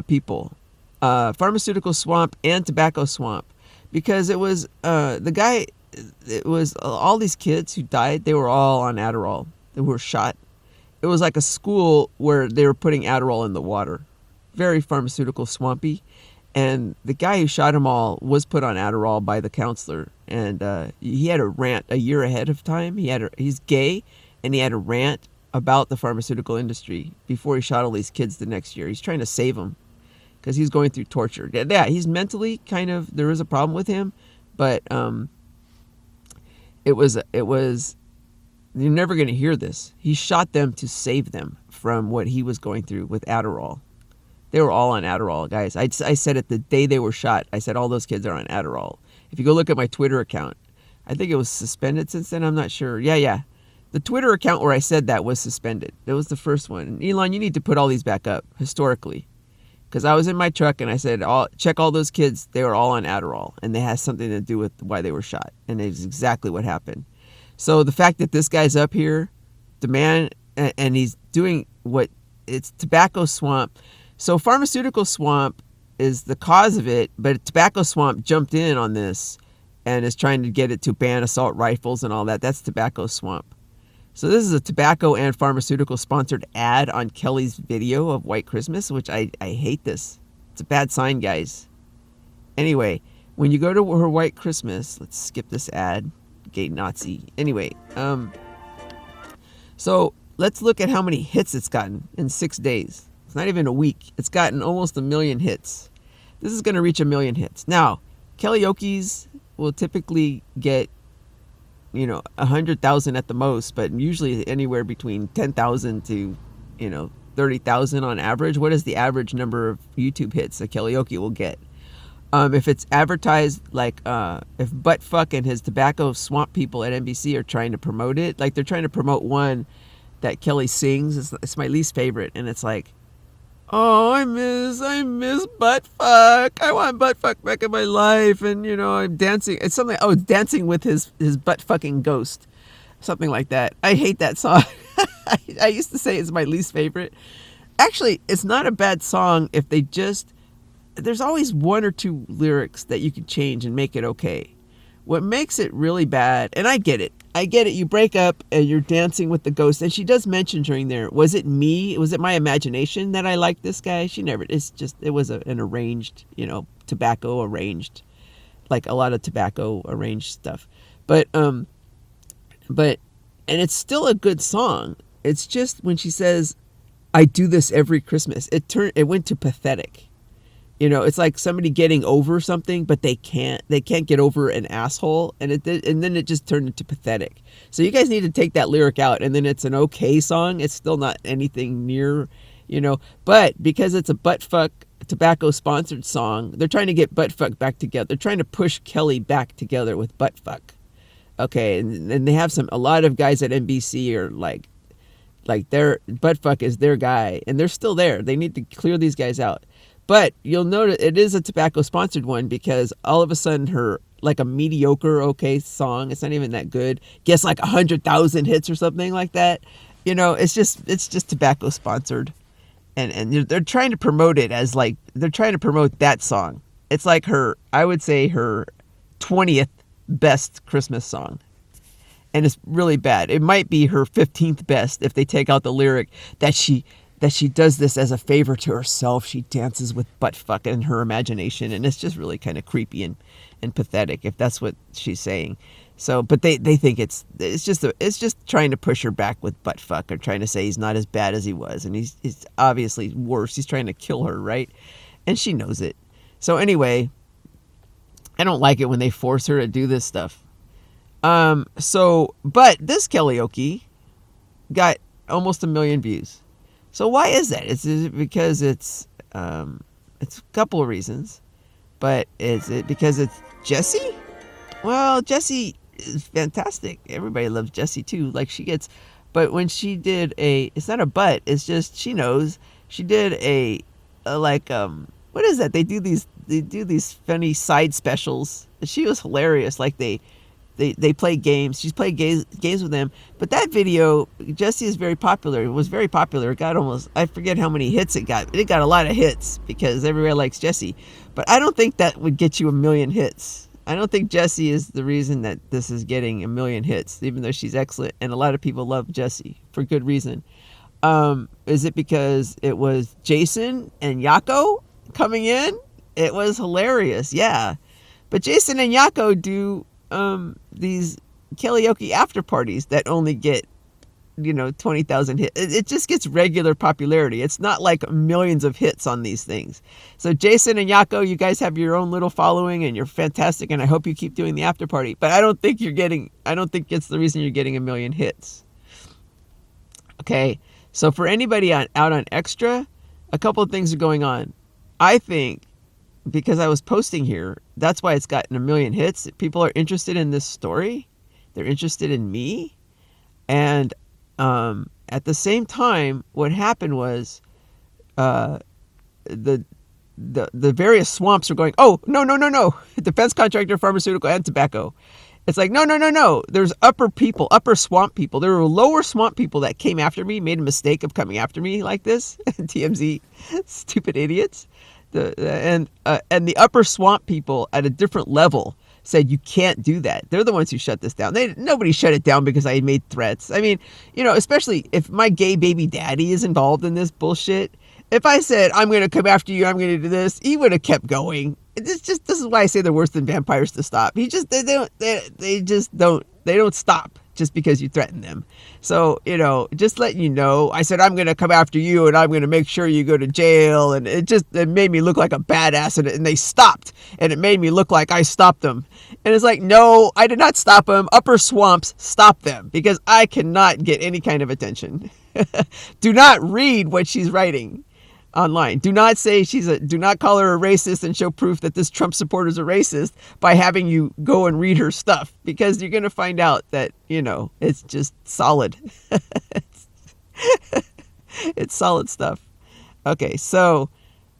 People, pharmaceutical swamp and tobacco swamp, because it was the guy. It was all these kids who died. They were all on Adderall. They were shot. It was like a school where they were putting Adderall in the water. Very pharmaceutical swampy, and the guy who shot them all was put on Adderall by the counselor, and he had a rant a year ahead of time. He's gay, and he had a rant about the pharmaceutical industry before he shot all these kids the next year. He's trying to save them because he's going through torture. Yeah, he's mentally kind of, there is a problem with him, but it was you're never going to hear this. He shot them to save them from what he was going through with Adderall. They were all on Adderall, guys. I said it the day they were shot. I said all those kids are on Adderall. If you go look at my Twitter account, I think it was suspended since then. I'm not sure. Yeah. The Twitter account where I said that was suspended. That was the first one. And Elon, you need to put all these back up historically. Because I was in my truck and I said, check all those kids. They were all on Adderall. And they had something to do with why they were shot. And it's exactly what happened. So the fact that this guy's up here, the man, and he's doing it's tobacco swamp. So pharmaceutical swamp is the cause of it, but tobacco swamp jumped in on this and is trying to get it to ban assault rifles and all that. That's tobacco swamp. So this is a tobacco and pharmaceutical sponsored ad on Kelly's video of White Christmas, which I hate this. It's a bad sign, guys. Anyway, when you go to her White Christmas, let's skip this ad. Gay Nazi. Anyway, so let's look at how many hits it's gotten in 6 days. It's not even a week. It's gotten almost 1 million hits. This is going to reach 1 million hits. Now, karaoke's will typically get 100,000 at the most, but usually anywhere between 10,000 to 30,000 on average. What is the average number of YouTube hits a karaoke will get? If it's advertised, like if Buttfuck and his tobacco swamp people at NBC are trying to promote it, like they're trying to promote one that Kelly sings. It's my least favorite, and it's like, oh, I miss Buttfuck. I want Buttfuck back in my life, and I'm dancing. It's something. Oh, dancing with his butt-fucking ghost, something like that. I hate that song. I used to say it's my least favorite. Actually, it's not a bad song if they just. There's always one or two lyrics that you could change and make it okay. What makes it really bad, and I get it. You break up and you're dancing with the ghost. And she does mention during there, was it me? Was it my imagination that I liked this guy? She never, it was an arranged, tobacco arranged, like a lot of tobacco arranged stuff. But, and it's still a good song. It's just when she says, I do this every Christmas, it went to pathetic. It's like somebody getting over something, but they can't get over an asshole. And then it just turned into pathetic. So you guys need to take that lyric out, and then it's an okay song. It's still not anything near, but because it's a buttfuck tobacco sponsored song, they're trying to get buttfuck back together. They're trying to push Kelly back together with buttfuck. Okay. And they have a lot of guys at NBC are like their buttfuck is their guy, and they're still there. They need to clear these guys out. But you'll notice it is a tobacco sponsored one, because all of a sudden her, like a mediocre, okay song, it's not even that good, gets like 100,000 hits or something like that. It's just tobacco sponsored. And they're trying to promote it as like, they're trying to promote that song. It's like I would say her 20th best Christmas song. And it's really bad. It might be her 15th best if they take out the lyric that she does this as a favor to herself. She dances with buttfuck in her imagination, and it's just really kind of creepy and pathetic if that's what she's saying. So, but they think it's just trying to push her back with buttfuck, or trying to say he's not as bad as he was, and he's obviously worse. He's trying to kill her, right? And she knows it. So anyway, I don't like it when they force her to do this stuff. But this karaoke got almost 1 million views. So why is that? Is it because it's a couple of reasons, but is it because it's Jessie? Well, Jessie is fantastic. Everybody loves Jessie too. Like but when she did it's not a butt. It's just she knows she did what is that? They do these funny side specials. She was hilarious. Like they play games. She's played games with them. But that video, Jessie is very popular. It was very popular. It got I forget how many hits it got. It got a lot of hits because everybody likes Jessie. But I don't think that would get you 1 million hits. I don't think Jessie is the reason that this is getting 1 million hits, even though she's excellent. And a lot of people love Jessie for good reason. Is it because it was Jason and Yako coming in? It was hilarious. Yeah. But Jason and Yako do these karaoke after parties that only get 20,000 hits. It just gets regular popularity. It's not like millions of hits on these things. So Jason and Yako, you guys have your own little following and you're fantastic, and I hope you keep doing the after party. But I don't think it's the reason you're getting a million hits. Okay, so for anybody out on Extra, a couple of things are going on. I think because I was posting here, that's why it's gotten a million hits. People are interested in this story. They're interested in me. And at the same time, what happened was the various swamps are going, oh, no. Defense contractor, pharmaceutical, and tobacco. It's like, no. There's upper swamp people. There were lower swamp people that came after me, made a mistake of coming after me like this. TMZ, stupid idiots. And the upper swamp people at a different level said you can't do that. They're the ones who shut this down. Nobody shut it down because I had made threats. I mean, especially if my gay baby daddy is involved in this bullshit. If I said I'm going to come after you, I'm going to do this, he would have kept going. This is why I say they're worse than vampires to stop. They don't stop just because you threaten them. So, just letting you know, I said, I'm going to come after you and I'm going to make sure you go to jail. And it made me look like a badass, and they stopped, and it made me look like I stopped them. And it's like, no, I did not stop them. Upper swamps stopped them because I cannot get any kind of attention. Do not read what she's writing online. Do not call her a racist and show proof that this Trump supporter is a racist by having you go and read her stuff, because you're going to find out that, it's just solid. It's solid stuff. Okay, so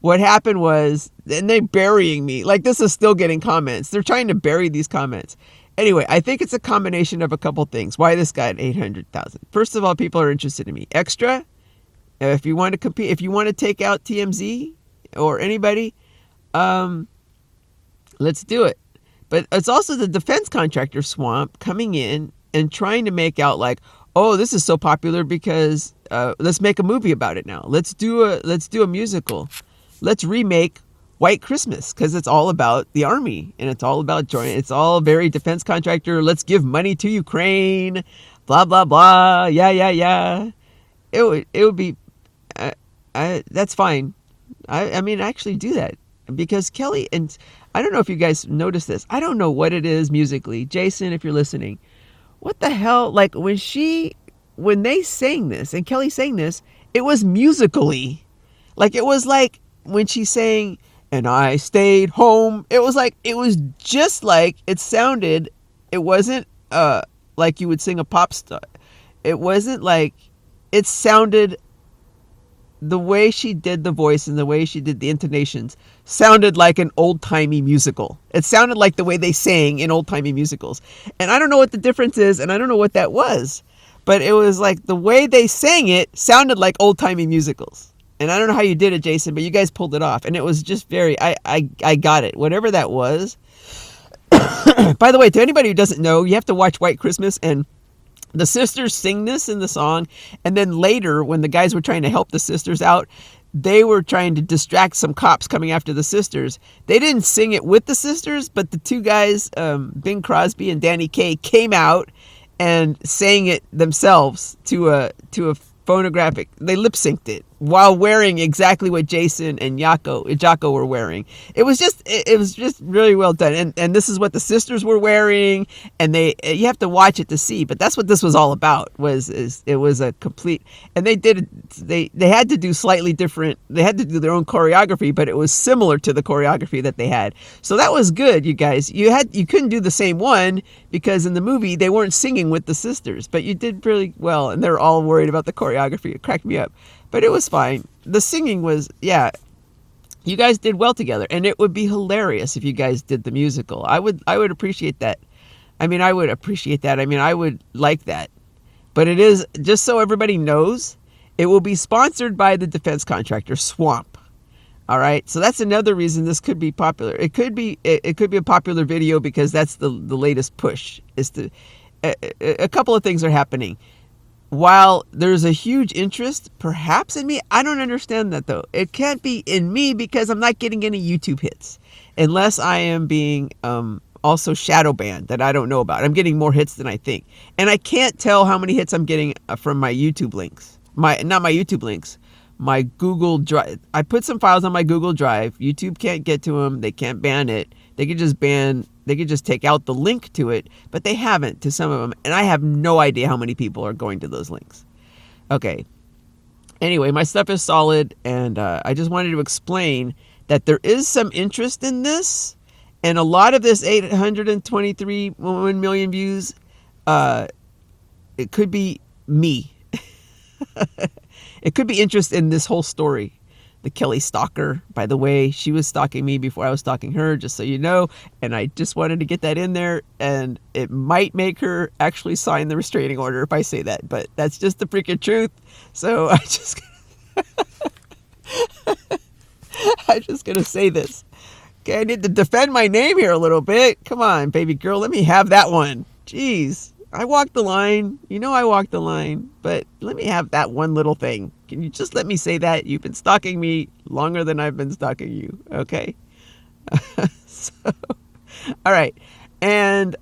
what happened was, and they're burying me. Like, this is still getting comments. They're trying to bury these comments. Anyway, I think it's a combination of a couple things. Why this got 800,000? First of all, people are interested in me. Extra. If you want to compete, if you want to take out TMZ or anybody, let's do it. But it's also the defense contractor swamp coming in and trying to make out like, oh, this is so popular because let's make a movie about it now. Let's do a musical. Let's remake White Christmas, because it's all about the army and it's all about joining. It's all very defense contractor. Let's give money to Ukraine. Blah blah blah. Yeah. It would be. That's fine. I mean, actually do that, because Kelly, and I don't know if you guys noticed this. I don't know what it is musically. Jason, if you're listening, what the hell? Like when they sang this and Kelly sang this, it was musically. Like, it was like when she sang, and I stayed home. It was just like it sounded. It wasn't like you would sing a pop star. It wasn't like, it sounded, the way she did the voice and the way she did the intonations sounded like an old-timey musical. It sounded like the way they sang in old-timey musicals. And I don't know what the difference is, and I don't know what that was. But it was like the way they sang it sounded like old-timey musicals. And I don't know how you did it, Jason, but you guys pulled it off. And it was just very, I got it. Whatever that was. By the way, to anybody who doesn't know, you have to watch White Christmas, and the sisters sing this in the song, and then later, when the guys were trying to help the sisters out, they were trying to distract some cops coming after the sisters. They didn't sing it with the sisters, but the two guys, Bing Crosby and Danny Kaye, came out and sang it themselves to a phonographic. They lip synced it while wearing exactly what Jason and Jocko were wearing. It was just really well done. And this is what the sisters were wearing, and you have to watch it to see, but that's what this was all about. It was a complete, and they had to do slightly different. They had to do their own choreography, but it was similar to the choreography that they had. So that was good, you guys. You couldn't do the same one because in the movie they weren't singing with the sisters, but you did really well, and they're all worried about the choreography. It cracked me up. But it was fine. The singing was, yeah, you guys did well together. And it would be hilarious if you guys did the musical. I would appreciate that. I mean, I would appreciate that. I mean, I would like that. But it is, just so everybody knows, it will be sponsored by the defense contractor Swamp. All right. So that's another reason this could be popular. It could be a popular video because that's the latest push. A couple of things are happening. While there's a huge interest, perhaps in me, I don't understand that though. It can't be in me because I'm not getting any YouTube hits unless I am being also shadow banned that I don't know about. I'm getting more hits than I think. And I can't tell how many hits I'm getting from my YouTube links. Not my YouTube links. My Google Drive. I put some files on my Google Drive. YouTube can't get to them. They can't ban it. They could just take out the link to it, but they haven't to some of them. And I have no idea how many people are going to those links. Okay. Anyway, my stuff is solid, and I just wanted to explain that there is some interest in this, and a lot of this 823 million views, it could be me. It could be interest in this whole story. The Kelly stalker, by the way, she was stalking me before I was stalking her, just so you know, and I just wanted to get that in there, and it might make her actually sign the restraining order if I say that, but that's just the freaking truth. So I'm just gonna say this. Okay, I need to defend my name here a little bit. Come on, baby girl, let me have that one. Jeez, I walked the line. You know I walked the line, but let me have that one little thing. Can you just let me say that? You've been stalking me longer than I've been stalking you, okay? So, all right, and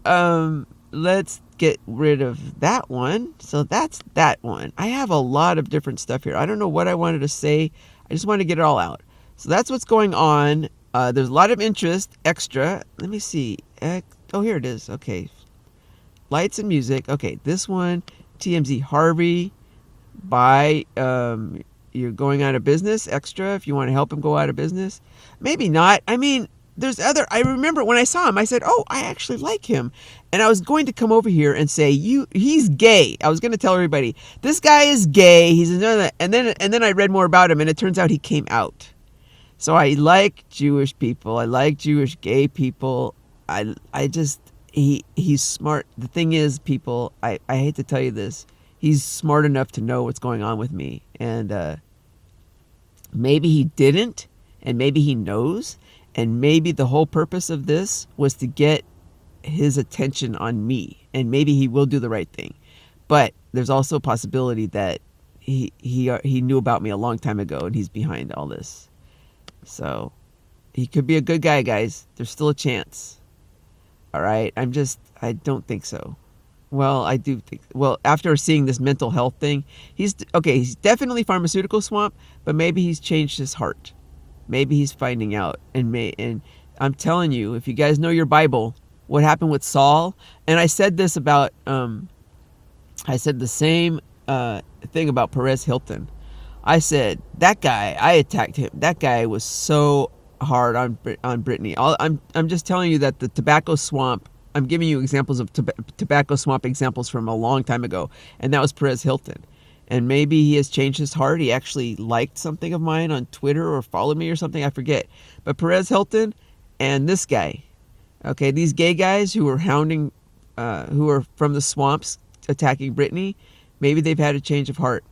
let's get rid of that one. So that's that one. I have a lot of different stuff here. I don't know what I wanted to say. I just want to get it all out. So that's what's going on. There's a lot of interest, extra. Let me see. Oh, here it is. Okay. Lights and music. Okay, this one, TMZ Harvey. Buy, you're going out of business, extra, if you want to help him go out of business. Maybe not. I mean, there's other, I remember when I saw him, I said, oh, I actually like him. And I was going to come over here and say, he's gay. I was going to tell everybody, this guy is gay. He's another, and then I read more about him, and it turns out he came out. So I like Jewish people. I like Jewish gay people. He's smart. The thing is, people, I hate to tell you this, he's smart enough to know what's going on with me. And maybe he didn't, and maybe he knows, and maybe the whole purpose of this was to get his attention on me, and maybe he will do the right thing. But there's also a possibility that he knew about me a long time ago, and he's behind all this. So he could be a good guy, guys. There's still a chance. All right? I don't think so. Well, I do think, after seeing this mental health thing, he's definitely pharmaceutical swamp, but maybe he's changed his heart. Maybe he's finding out. And I'm telling you, if you guys know your Bible, what happened with Saul, and I said this about, I said the same thing about Perez Hilton. I said, that guy, I attacked him. That guy was so hard on Britney. I'm just telling you that the tobacco swamp, I'm giving you examples of tobacco swamp examples from a long time ago, and that was Perez Hilton. And maybe he has changed his heart. He actually liked something of mine on Twitter or followed me or something, I forget. But Perez Hilton and this guy, okay, these gay guys who were hounding, who are from the swamps attacking Britney, maybe they've had a change of heart.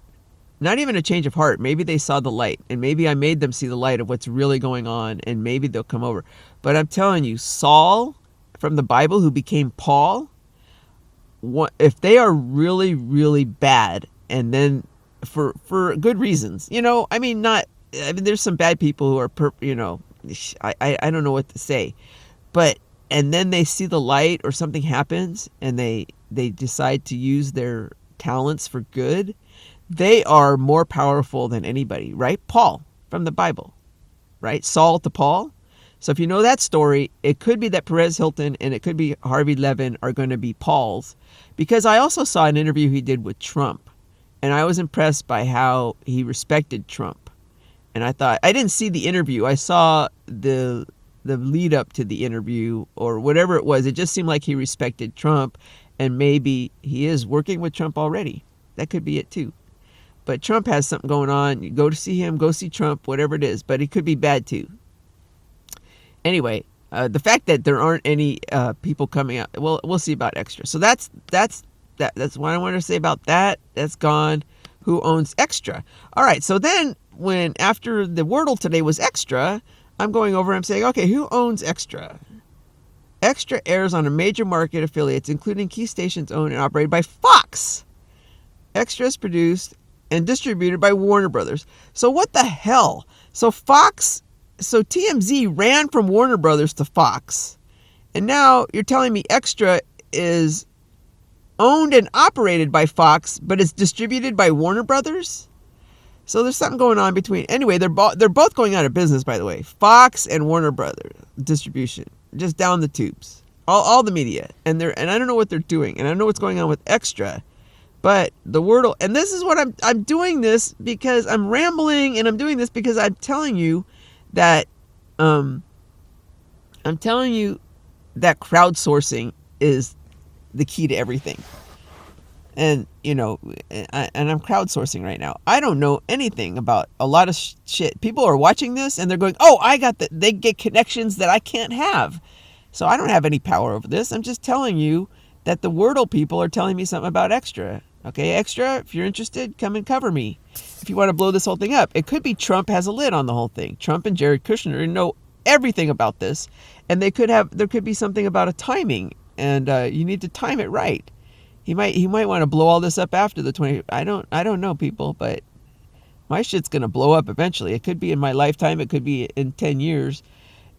Not even a change of heart. Maybe they saw the light, and maybe I made them see the light of what's really going on, and maybe they'll come over. But I'm telling you, Saul from the Bible, who became Paul, if they are really, really bad, and then for good reasons, there's some bad people who are, I don't know what to say, but, and then they see the light or something happens, and they decide to use their talents for good, they are more powerful than anybody, right? Paul from the Bible, right? Saul to Paul. So if you know that story, it could be that Perez Hilton and it could be Harvey Levin are going to be Paul's, because I also saw an interview he did with Trump, and I was impressed by how he respected Trump. And I thought, I didn't see the interview. I saw the lead up to the interview or whatever it was. It just seemed like he respected Trump, and maybe he is working with Trump already. That could be it too. But Trump has something going on. You go to see him, go see Trump, whatever it is. But it could be bad too. Anyway, the fact that there aren't any people coming out, well, we'll see about Extra. So that's what I wanted to say about that. That's gone. Who owns Extra? All right. So then, after the Wordle today was Extra, I'm going over and I'm saying, okay, who owns Extra? Extra airs on a major market affiliates, including key stations owned and operated by Fox. Extra is produced and distributed by Warner Brothers. So what the hell? So TMZ ran from Warner Brothers to Fox, And now you're telling me Extra is owned and operated by Fox, but it's distributed by Warner Brothers? So there's something going on between. Anyway, they're both going out of business, by the way. Fox and Warner Brothers distribution, just down the tubes. All the media, and I don't know what they're doing, and I don't know what's going on with Extra, but the Wordle. And this is what I'm doing this because I'm rambling, and I'm doing this because I'm telling you that crowdsourcing is the key to everything. And, I'm crowdsourcing right now. I don't know anything about a lot of shit. People are watching this and they're going, oh, they get connections that I can't have. So I don't have any power over this. I'm just telling you that the Wordle people are telling me something about Extra. Okay, Extra, if you're interested, come and cover me. If you want to blow this whole thing up. It could be Trump has a lid on the whole thing. Trump and Jared Kushner know everything about this. And there could be something about a timing. And you need to time it right. He might want to blow all this up after the 20. I don't know, people, but my shit's gonna blow up eventually. It could be in my lifetime. It could be in 10 years,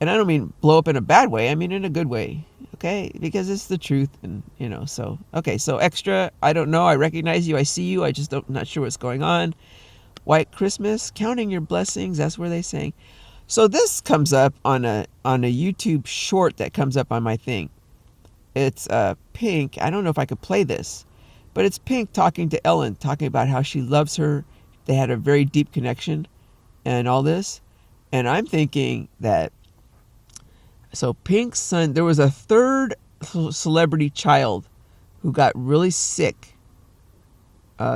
and I don't mean blow up in a bad way. I mean in a good way. Okay, because it's the truth, and So okay, so Extra. I don't know. I recognize you. I see you. I just not sure what's going on. White Christmas, counting your blessings. That's where they sang. So this comes up on a YouTube short that comes up on my thing. It's Pink. I don't know if I could play this, but it's Pink talking to Ellen, talking about how she loves her. They had a very deep connection and all this. And I'm thinking that, so Pink's son, there was a third celebrity child who got really sick.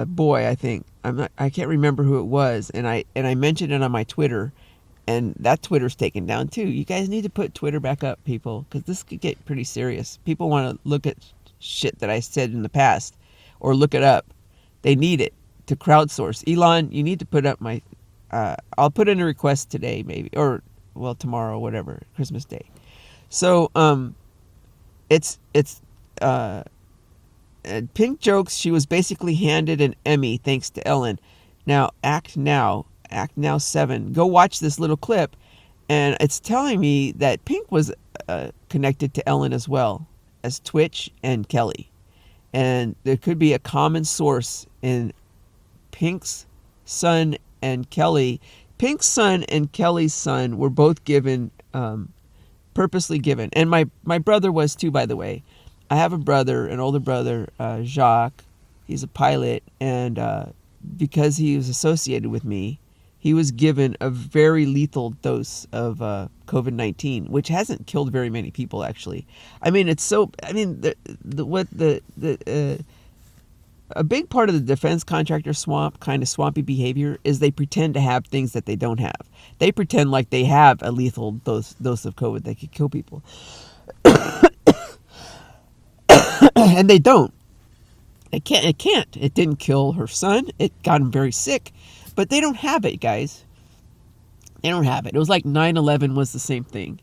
Boy, I think. I can't remember who it was. And I mentioned it on my Twitter. And that Twitter's taken down too. You guys need to put Twitter back up, people, because this could get pretty serious. People want to look at shit that I said in the past or look it up. They need it to crowdsource. Elon, you need to put up my... I'll put in a request today, maybe. Or, well, tomorrow, whatever. Christmas Day. So, it's Pink jokes she was basically handed an Emmy thanks to Ellen. Now, Act Now 7. Go watch this little clip, and it's telling me that Pink was connected to Ellen as well as Twitch and Kelly, and there could be a common source in Pink's son and Kelly. Pink's son and Kelly's son were both given, purposely given, and my brother was too, by the way. I have a brother, an older brother, Jacques. He's a pilot, and because he was associated with me, he was given a very lethal dose of COVID-19, which hasn't killed very many people, actually. I mean, it's so. I mean, a big part of the defense contractor swampy behavior is they pretend to have things that they don't have. They pretend like they have a lethal dose of COVID that could kill people, and they don't. It can't. It didn't kill her son. It got him very sick. But they don't have it, guys. They don't have it. It was like 9/11 was the same thing.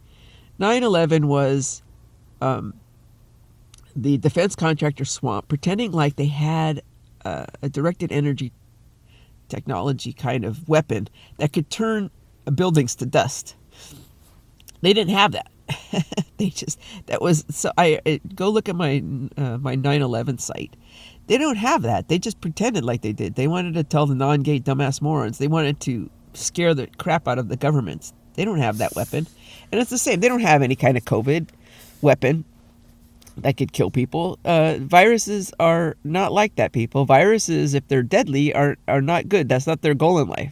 9/11 was the defense contractor swamp pretending like they had a directed energy technology kind of weapon that could turn buildings to dust. They didn't have that. Go look at my 9/11 site. They don't have that. They just pretended like they did. They wanted to tell the non-gay dumbass morons. They wanted to scare the crap out of the governments. They don't have that weapon. And it's the same. They don't have any kind of COVID weapon that could kill people. Viruses are not like that, people. Viruses, if they're deadly, are not good. That's not their goal in life.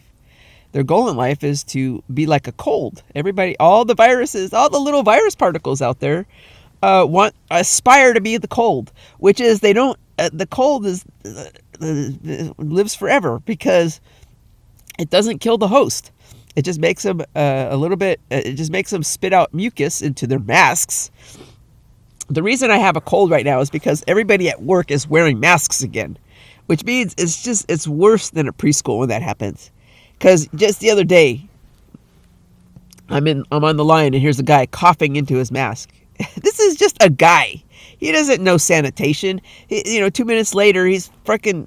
Their goal in life is to be like a cold. Everybody, all the viruses, all the little virus particles out there aspire to be the cold, which is they don't. The cold lives forever because it doesn't kill the host. It just makes them a little bit. It just makes them spit out mucus into their masks. The reason I have a cold right now is because everybody at work is wearing masks again, which means it's worse than a preschool when that happens. Because just the other day, I'm on the line and here's a guy coughing into his mask. This is just a guy. He doesn't know sanitation. 2 minutes later, he's freaking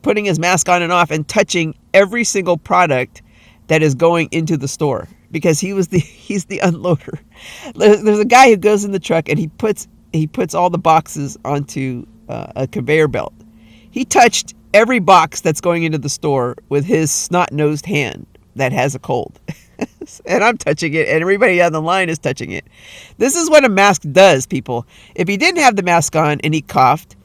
putting his mask on and off and touching every single product that is going into the store. because he's the unloader. There's a guy who goes in the truck and he puts all the boxes onto a conveyor belt. He touched every box that's going into the store with his snot-nosed hand that has a cold. And I'm touching it, and everybody on the line is touching it. This is what a mask does, people. If he didn't have the mask on and he coughed,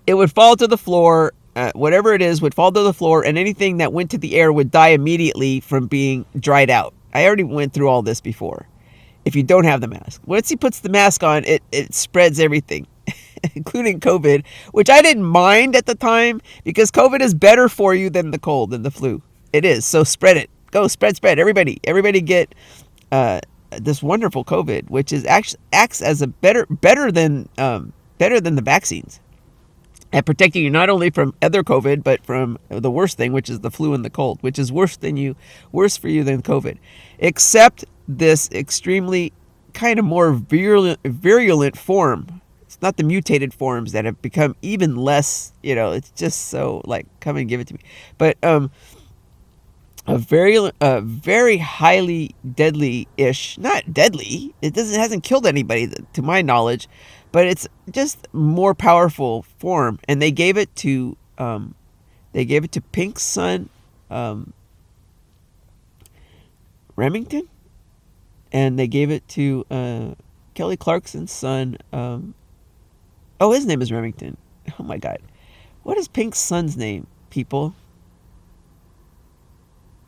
it would fall to the floor. Whatever it is would fall to the floor, and anything that went to the air would die immediately from being dried out. I already went through all this before. If you don't have the mask, once he puts the mask on, it spreads everything, including COVID, which I didn't mind at the time because COVID is better for you than the cold and the flu. It is. So spread it. Go spread. Everybody get this wonderful COVID, which is actually acts as a better than the vaccines at protecting you not only from other COVID but from the worst thing, which is the flu and the cold, which is worse for you than COVID, except this extremely kind of more virulent form. It's not the mutated forms that have become even less. It's just so like, come and give it to me, but a very highly deadly-ish, not deadly, hasn't killed anybody to my knowledge, but it's just more powerful form. And they gave it to Pink's son, Remington, and they gave it to Kelly Clarkson's son. His name is Remington. Oh my God, what is Pink's son's name, people?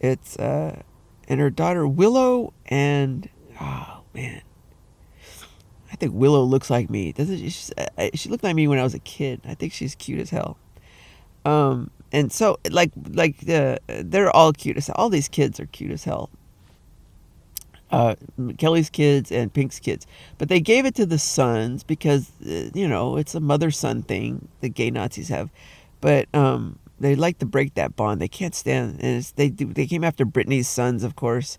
It's and her daughter Willow, and oh man, I think Willow looks like me. Doesn't she looked like me when I was a kid? I think she's cute as hell. And so they're all cute as hell. All these kids are cute as hell. Kelly's kids and Pink's kids, but they gave it to the sons because it's a mother-son thing the gay Nazis have, but they like to break that bond. They can't stand, and they came after Britney's sons, of course.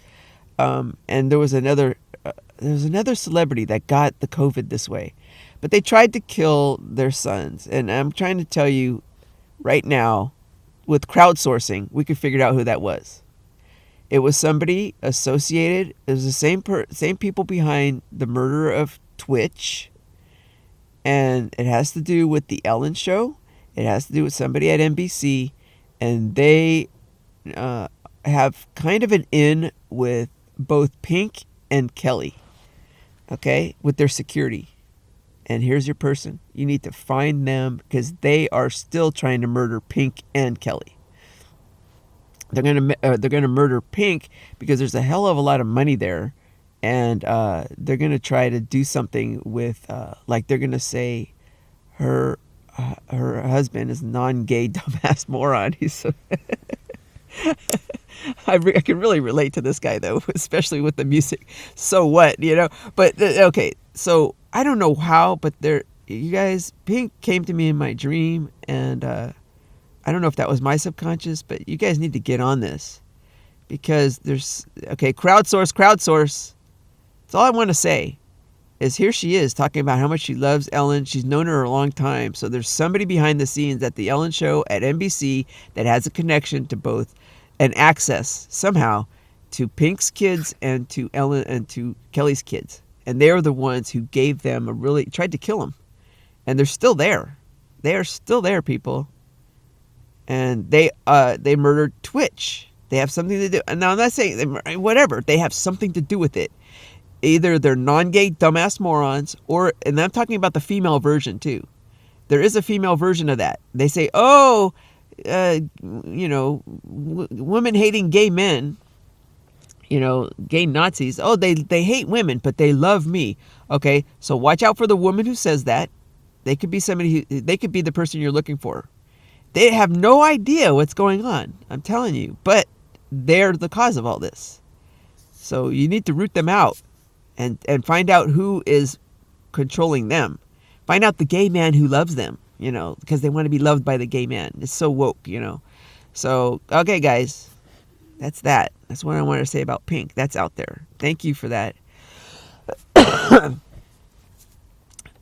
And there was another celebrity that got the COVID this way, but they tried to kill their sons. And I'm trying to tell you right now, with crowdsourcing, we could figure out who that was. It was somebody associated. It was the same people behind the murder of Twitch, and it has to do with the Ellen Show. It has to do with somebody at NBC, and they have kind of an in with both Pink and Kelly, okay, with their security. And here's your person. You need to find them because they are still trying to murder Pink and Kelly. They're gonna murder Pink because there's a hell of a lot of money there, and they're gonna try to do something with they're gonna say her husband is non-gay dumbass moron. He's so I can really relate to this guy though, especially with the music. So what, But okay, so I don't know how, but you guys, Pink came to me in my dream, and I don't know if that was my subconscious, but you guys need to get on this because crowdsource. That's all I want to say. Is here she is talking about how much she loves Ellen. She's known her a long time. So there's somebody behind the scenes at the Ellen Show at NBC that has a connection to both and access somehow to Pink's kids and to Ellen and to Kelly's kids. And they're the ones who gave them tried to kill them. And they're still there. They are still there, people. And they murdered Twitch. They have something to do. And now I'm not saying whatever. They have something to do with it. Either they're non-gay dumbass morons, and I'm talking about the female version too. There is a female version of that. They say, women-hating gay men, gay Nazis. Oh, they hate women, but they love me. Okay, so watch out for the woman who says that. They could be they could be the person you're looking for. They have no idea what's going on. I'm telling you, but they're the cause of all this. So you need to root them out. And find out who is controlling them. Find out the gay man who loves them, because they want to be loved by the gay man. It's so woke, So, okay, guys, that's that. That's what I wanted to say about Pink. That's out there. Thank you for that. And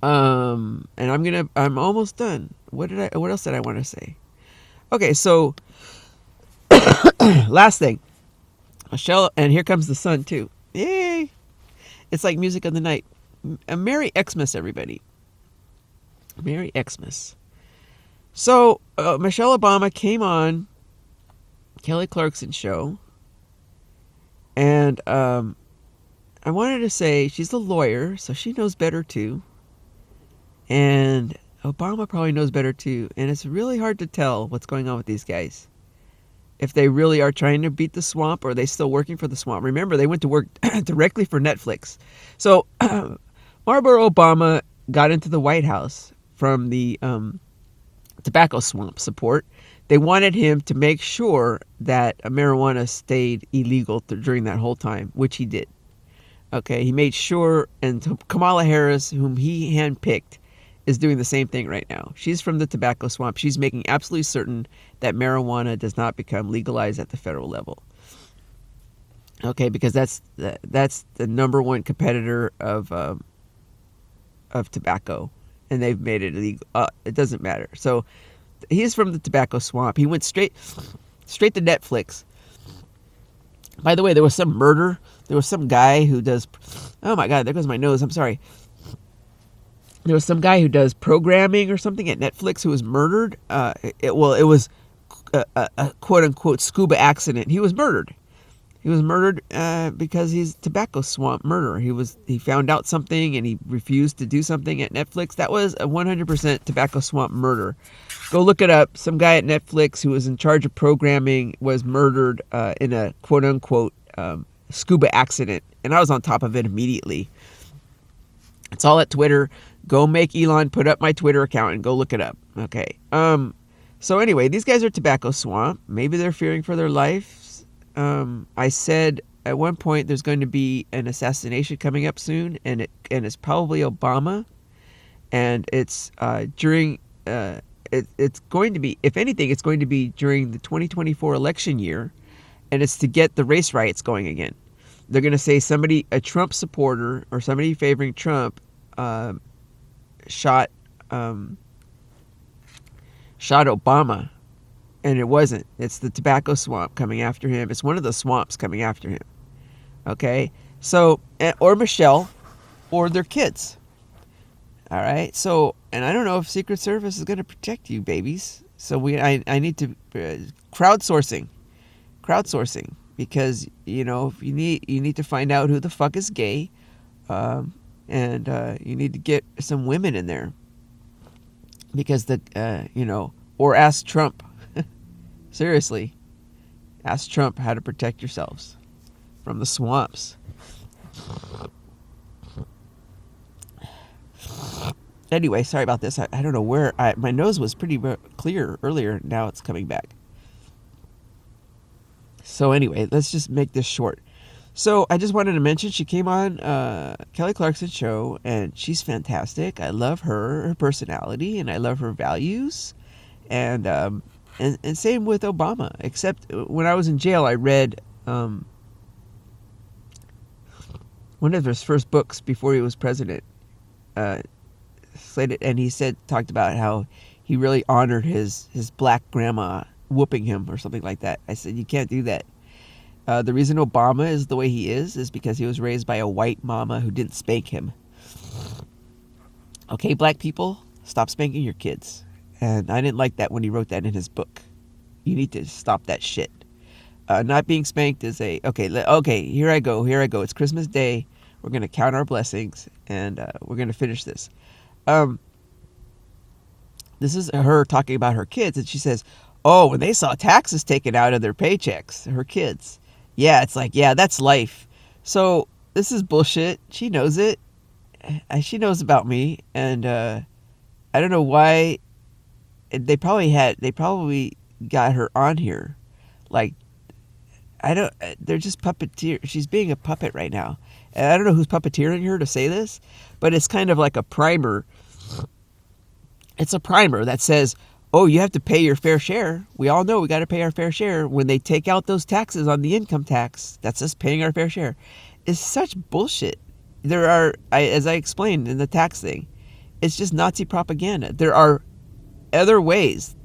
I'm almost done. What else did I want to say? Okay, so last thing. Michelle, and here comes the sun too. Yay! It's like music of the night. A Merry Xmas, everybody. Merry Xmas. So Michelle Obama came on Kelly Clarkson's show, and I wanted to say she's a lawyer, so she knows better too. And Obama probably knows better too. And it's really hard to tell what's going on with these guys. If they really are trying to beat the swamp, or are they still working for the swamp? Remember, they went to work directly for Netflix. So Marlboro Obama got into the White House from the tobacco swamp support. They wanted him to make sure that marijuana stayed illegal during that whole time, which he did. Okay, he made sure, and Kamala Harris, whom he handpicked, is doing the same thing right now. She's from the tobacco swamp. She's making absolutely certain that marijuana does not become legalized at the federal level. Okay, because that's the number one competitor of tobacco, and they've made it illegal. It doesn't matter. So he's from the tobacco swamp. He went straight to Netflix. By the way, there was some murder. There was some guy who does. Oh my God, there goes my nose. I'm sorry. There was some guy who does programming or something at Netflix who was murdered. It was a quote unquote scuba accident. He was murdered. He was murdered because he's tobacco swamp murderer. He found out something and he refused to do something at Netflix. That was a 100% tobacco swamp murder. Go look it up. Some guy at Netflix who was in charge of programming was murdered in a quote unquote scuba accident. And I was on top of it immediately. It's all at Twitter. Go make Elon put up my Twitter account and go look it up. Okay. So anyway, these guys are tobacco swamp. Maybe they're fearing for their lives. I said at one point there's going to be an assassination coming up soon, and it's probably Obama, and it's during it's going to be, if anything, it's going to be during the 2024 election year, and it's to get the race riots going again. They're going to say a Trump supporter or somebody favoring Trump shot Obama, and it wasn't. It's the tobacco swamp coming after him. It's one of the swamps coming after him. Okay, so or Michelle, or their kids. All right. So, and I don't know if Secret Service is going to protect you, babies. So I need to crowdsourcing, because you need to find out who the fuck is gay. And you need to get some women in there, because or ask Trump. Seriously, ask Trump how to protect yourselves from the swamps. Anyway, sorry about this. I don't know where my nose was pretty clear earlier. Now it's coming back. So anyway, let's just make this short. So I just wanted to mention she came on Kelly Clarkson's show, and she's fantastic. I love her personality, and I love her values, and same with Obama. Except when I was in jail, I read one of his first books before he was president. And he talked about how he really honored his black grandma whooping him or something like that. I said, you can't do that. The reason Obama is the way he is because he was raised by a white mama who didn't spank him. Okay, black people, stop spanking your kids. And I didn't like that when he wrote that in his book. You need to stop that shit. Not being spanked is okay, here I go. It's Christmas Day. We're going to count our blessings, and we're going to finish this. This is her talking about her kids, and she says, oh, when they saw taxes taken out of their paychecks, her kids. Yeah, it's like, yeah, that's life. So this is bullshit. She knows it. She knows about me, and I don't know why. They probably got her on here. Like, they're just puppeteer. She's being a puppet right now. And I don't know who's puppeteering her to say this, but it's kind of like a primer. It's a primer that says, oh, you have to pay your fair share. We all know we got to pay our fair share. When they take out those taxes on the income tax, that's us paying our fair share. It's such bullshit. There are, as I explained in the tax thing, it's just Nazi propaganda. There are other ways,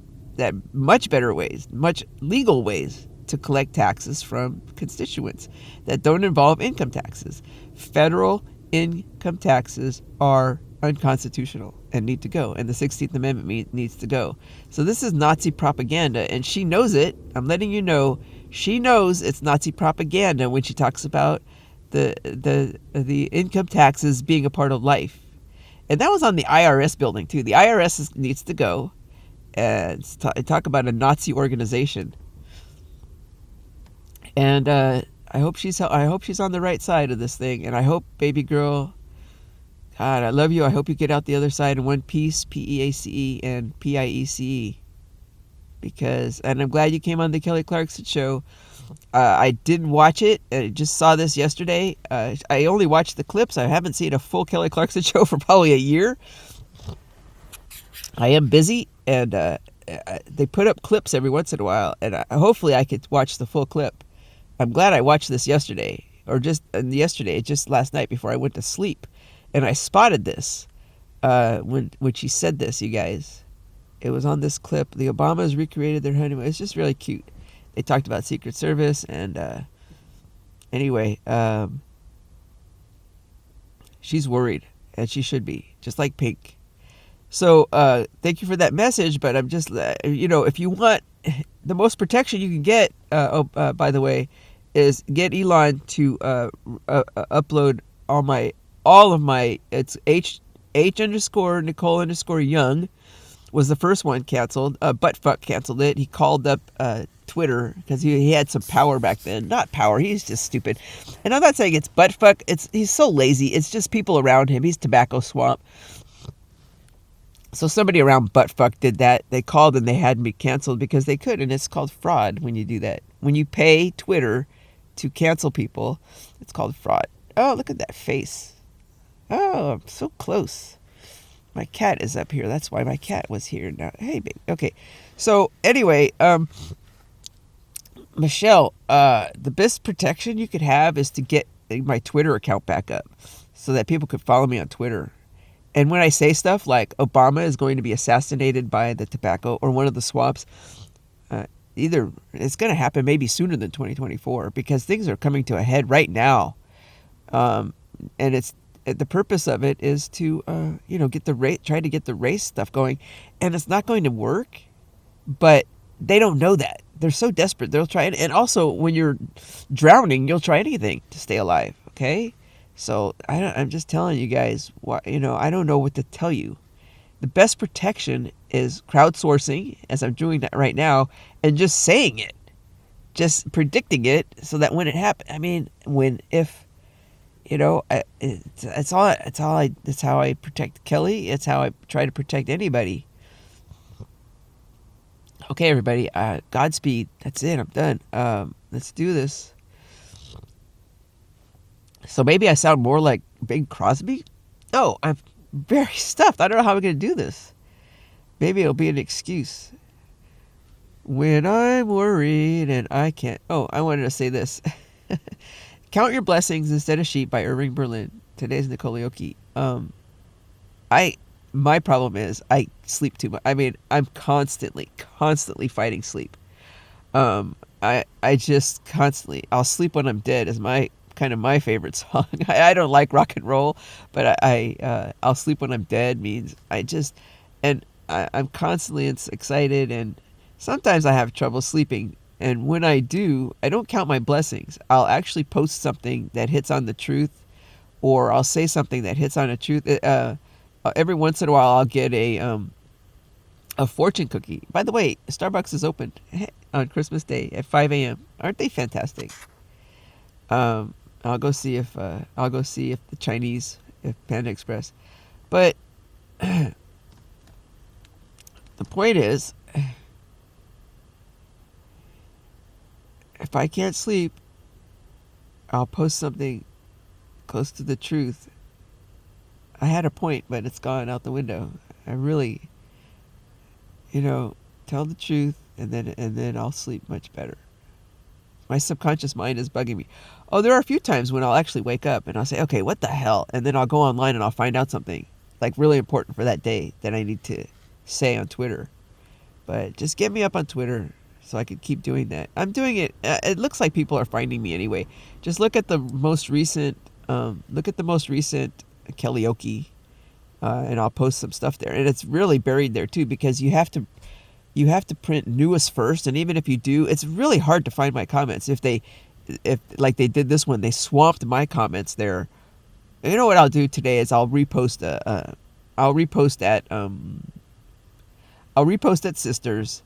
much better ways, much legal ways to collect taxes from constituents that don't involve income taxes. Federal income taxes are unconstitutional and need to go, and the 16th Amendment needs to go. So this is Nazi propaganda, and she knows it. I'm letting you know, she knows it's Nazi propaganda when she talks about the income taxes being a part of life. And that was on the IRS building too. The IRS needs to go, and talk about a Nazi organization. And I hope she's on the right side of this thing. And I hope, baby girl, God, I love you. I hope you get out the other side in one piece, PEACE and PIECE. And I'm glad you came on the Kelly Clarkson show. I didn't watch it. I just saw this yesterday. I only watched the clips. I haven't seen a full Kelly Clarkson show for probably a year. I am busy, and they put up clips every once in a while, and hopefully I could watch the full clip. I'm glad I watched this yesterday, just last night before I went to sleep, and I spotted this when she said this, you guys. It was on this clip. The Obamas recreated their honeymoon. It's just really cute. They talked about Secret Service, and anyway, she's worried, and she should be, just like Pink. So thank you for that message, but I'm just, if you want the most protection you can get, by the way, is get Elon to upload all of my, it's H_Nicole_Young was the first one canceled. Buttfuck canceled it. He called up Twitter because he had some power back then. Not power, he's just stupid. And I'm not saying it's Buttfuck. He's so lazy. It's just people around him. He's Tobacco Swamp. So somebody around Buttfuck did that. They called and they had me canceled because they could, and it's called fraud when you do that. When you pay Twitter to cancel people, it's called fraud. Oh, look at that face. Oh, I'm so close. My cat is up here. That's why my cat was here now. Hey, baby. Okay. So anyway, Michelle, the best protection you could have is to get my Twitter account back up so that people could follow me on Twitter. And when I say stuff like Obama is going to be assassinated by the tobacco or one of the swamps, either it's going to happen maybe sooner than 2024 because things are coming to a head right now. And it's the purpose of it is to, try to get the race stuff going. And it's not going to work, but they don't know that. They're so desperate. They'll try it. And also when you're drowning, you'll try anything to stay alive. Okay. So I'm just telling you guys, I don't know what to tell you. The best protection is crowdsourcing, as I'm doing that right now, and just saying it, just predicting it, so that when it happens, that's how I protect Kelly. It's how I try to protect anybody. Okay, everybody, Godspeed. That's it. I'm done. Let's do this. So maybe I sound more like Bing Crosby. Oh, I'm very stuffed. I don't know how I'm going to do this. Maybe it'll be an excuse. When I'm worried and I can't. Oh, I wanted to say this. Count Your Blessings Instead of Sheep by Irving Berlin. Today's Nicole Yoki. My problem is I sleep too much. I'm constantly fighting sleep. I just constantly. I'll sleep when I'm dead is my favorite song. I don't like rock and roll, but I'll sleep when I'm dead means I'm constantly excited, and sometimes I have trouble sleeping. And when I do, I don't count my blessings. I'll actually post something that hits on the truth, or I'll say something that hits on the truth. Every once in a while, I'll get a fortune cookie. By the way, Starbucks is open on Christmas Day at 5 a.m. Aren't they fantastic? I'll go see if the Chinese, if Panda Express. But the point is, if I can't sleep, I'll post something close to the truth. I had a point, but it's gone out the window. I really, tell the truth, and then I'll sleep much better. My subconscious mind is bugging me. Oh, there are a few times when I'll actually wake up and I'll say, okay, what the hell? And then I'll go online and I'll find out something like really important for that day that I need to say on Twitter. But just get me up on Twitter so I could keep doing that. I'm doing it. It looks like people are finding me anyway. Just look at the most recent. Karaoke, and I'll post some stuff there. And it's really buried there too because you have to print newest first. And even if you do, it's really hard to find my comments. If like they did this one, they swamped my comments there. You know what I'll do today is I'll repost at Sisters,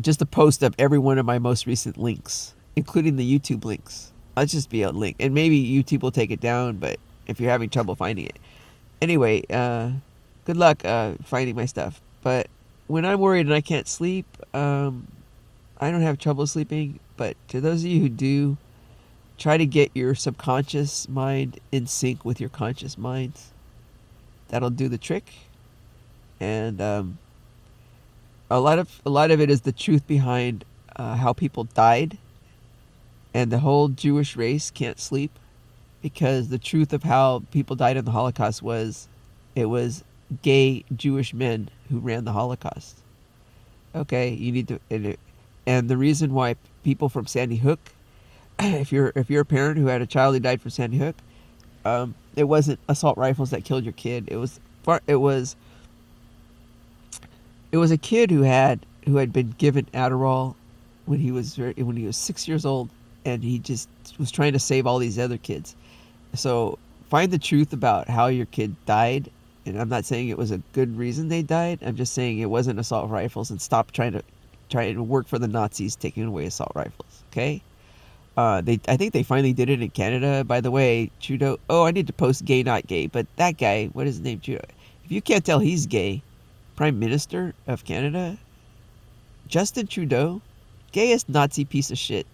just a post of every one of my most recent links, including the YouTube links. I'll just be a link, and maybe YouTube will take it down. But if you're having trouble finding it, anyway, good luck finding my stuff. But when I'm worried and I can't sleep, I don't have trouble sleeping. But to those of you who do, try to get your subconscious mind in sync with your conscious minds. That'll do the trick. And a lot of it is the truth behind how people died, and the whole Jewish race can't sleep because the truth of how people died in the Holocaust was it was gay Jewish men who ran the Holocaust. Okay, you need to, and the reason why people from Sandy Hook, if you're a parent who had a child who died from Sandy Hook, it wasn't assault rifles that killed your kid. It was a kid who had been given Adderall when he was 6 years old, and he just was trying to save all these other kids. So find the truth about how your kid died. And I'm not saying it was a good reason they died. I'm just saying it wasn't assault rifles, and stop trying to work for the Nazis taking away assault rifles. Okay. I think they finally did it in Canada. By the way, Trudeau. Oh, I need to post gay, not gay. But that guy, what is his name? Trudeau. If you can't tell he's gay, Prime Minister of Canada, Justin Trudeau, gayest Nazi piece of shit.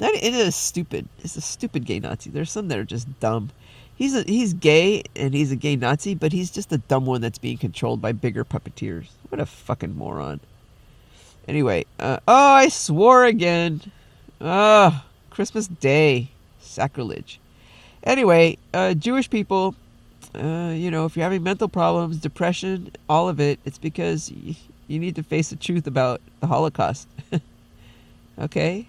It is stupid. It's a stupid gay Nazi. There's some that are just dumb. He's gay and he's a gay Nazi, but he's just a dumb one that's being controlled by bigger puppeteers. What a fucking moron. Anyway, I swore again. Christmas Day. Sacrilege. Anyway, Jewish people, if you're having mental problems, depression, all of it, it's because you need to face the truth about the Holocaust. Okay?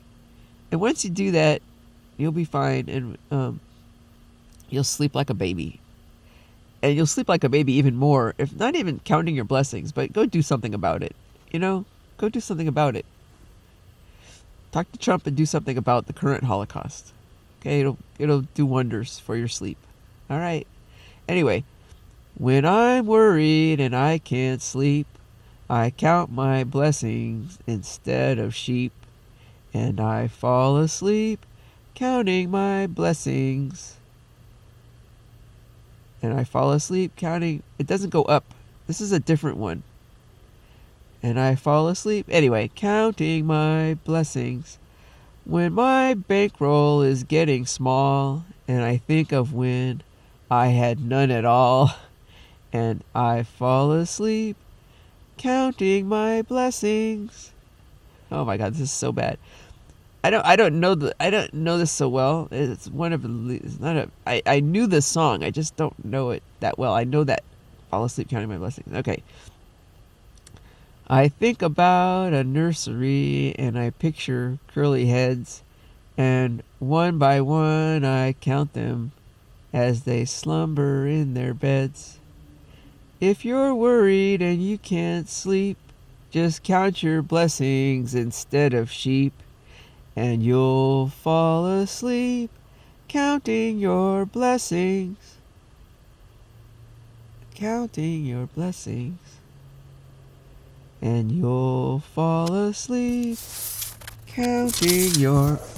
And once you do that, you'll be fine, and you'll sleep like a baby. And you'll sleep like a baby even more, if not even counting your blessings, but go do something about it. Go do something about it. Talk to Trump and do something about the current Holocaust. Okay, it'll do wonders for your sleep. All right. Anyway, when I'm worried and I can't sleep, I count my blessings instead of sheep, and I fall asleep counting my blessings. And I fall asleep counting. It doesn't go up. This is a different one. And I fall asleep, anyway, counting my blessings. When my bankroll is getting small, and I think of when I had none at all, and I fall asleep counting my blessings. Oh my God, this is so bad. I don't know this so well. It's one of the. It's not a. I knew this song. I just don't know it that well. I know that fall asleep counting my blessings. Okay. I think about a nursery and I picture curly heads, and one by one I count them as they slumber in their beds. If you're worried and you can't sleep, just count your blessings instead of sheep, and you'll fall asleep counting your blessings. Counting your blessings. And you'll fall asleep counting your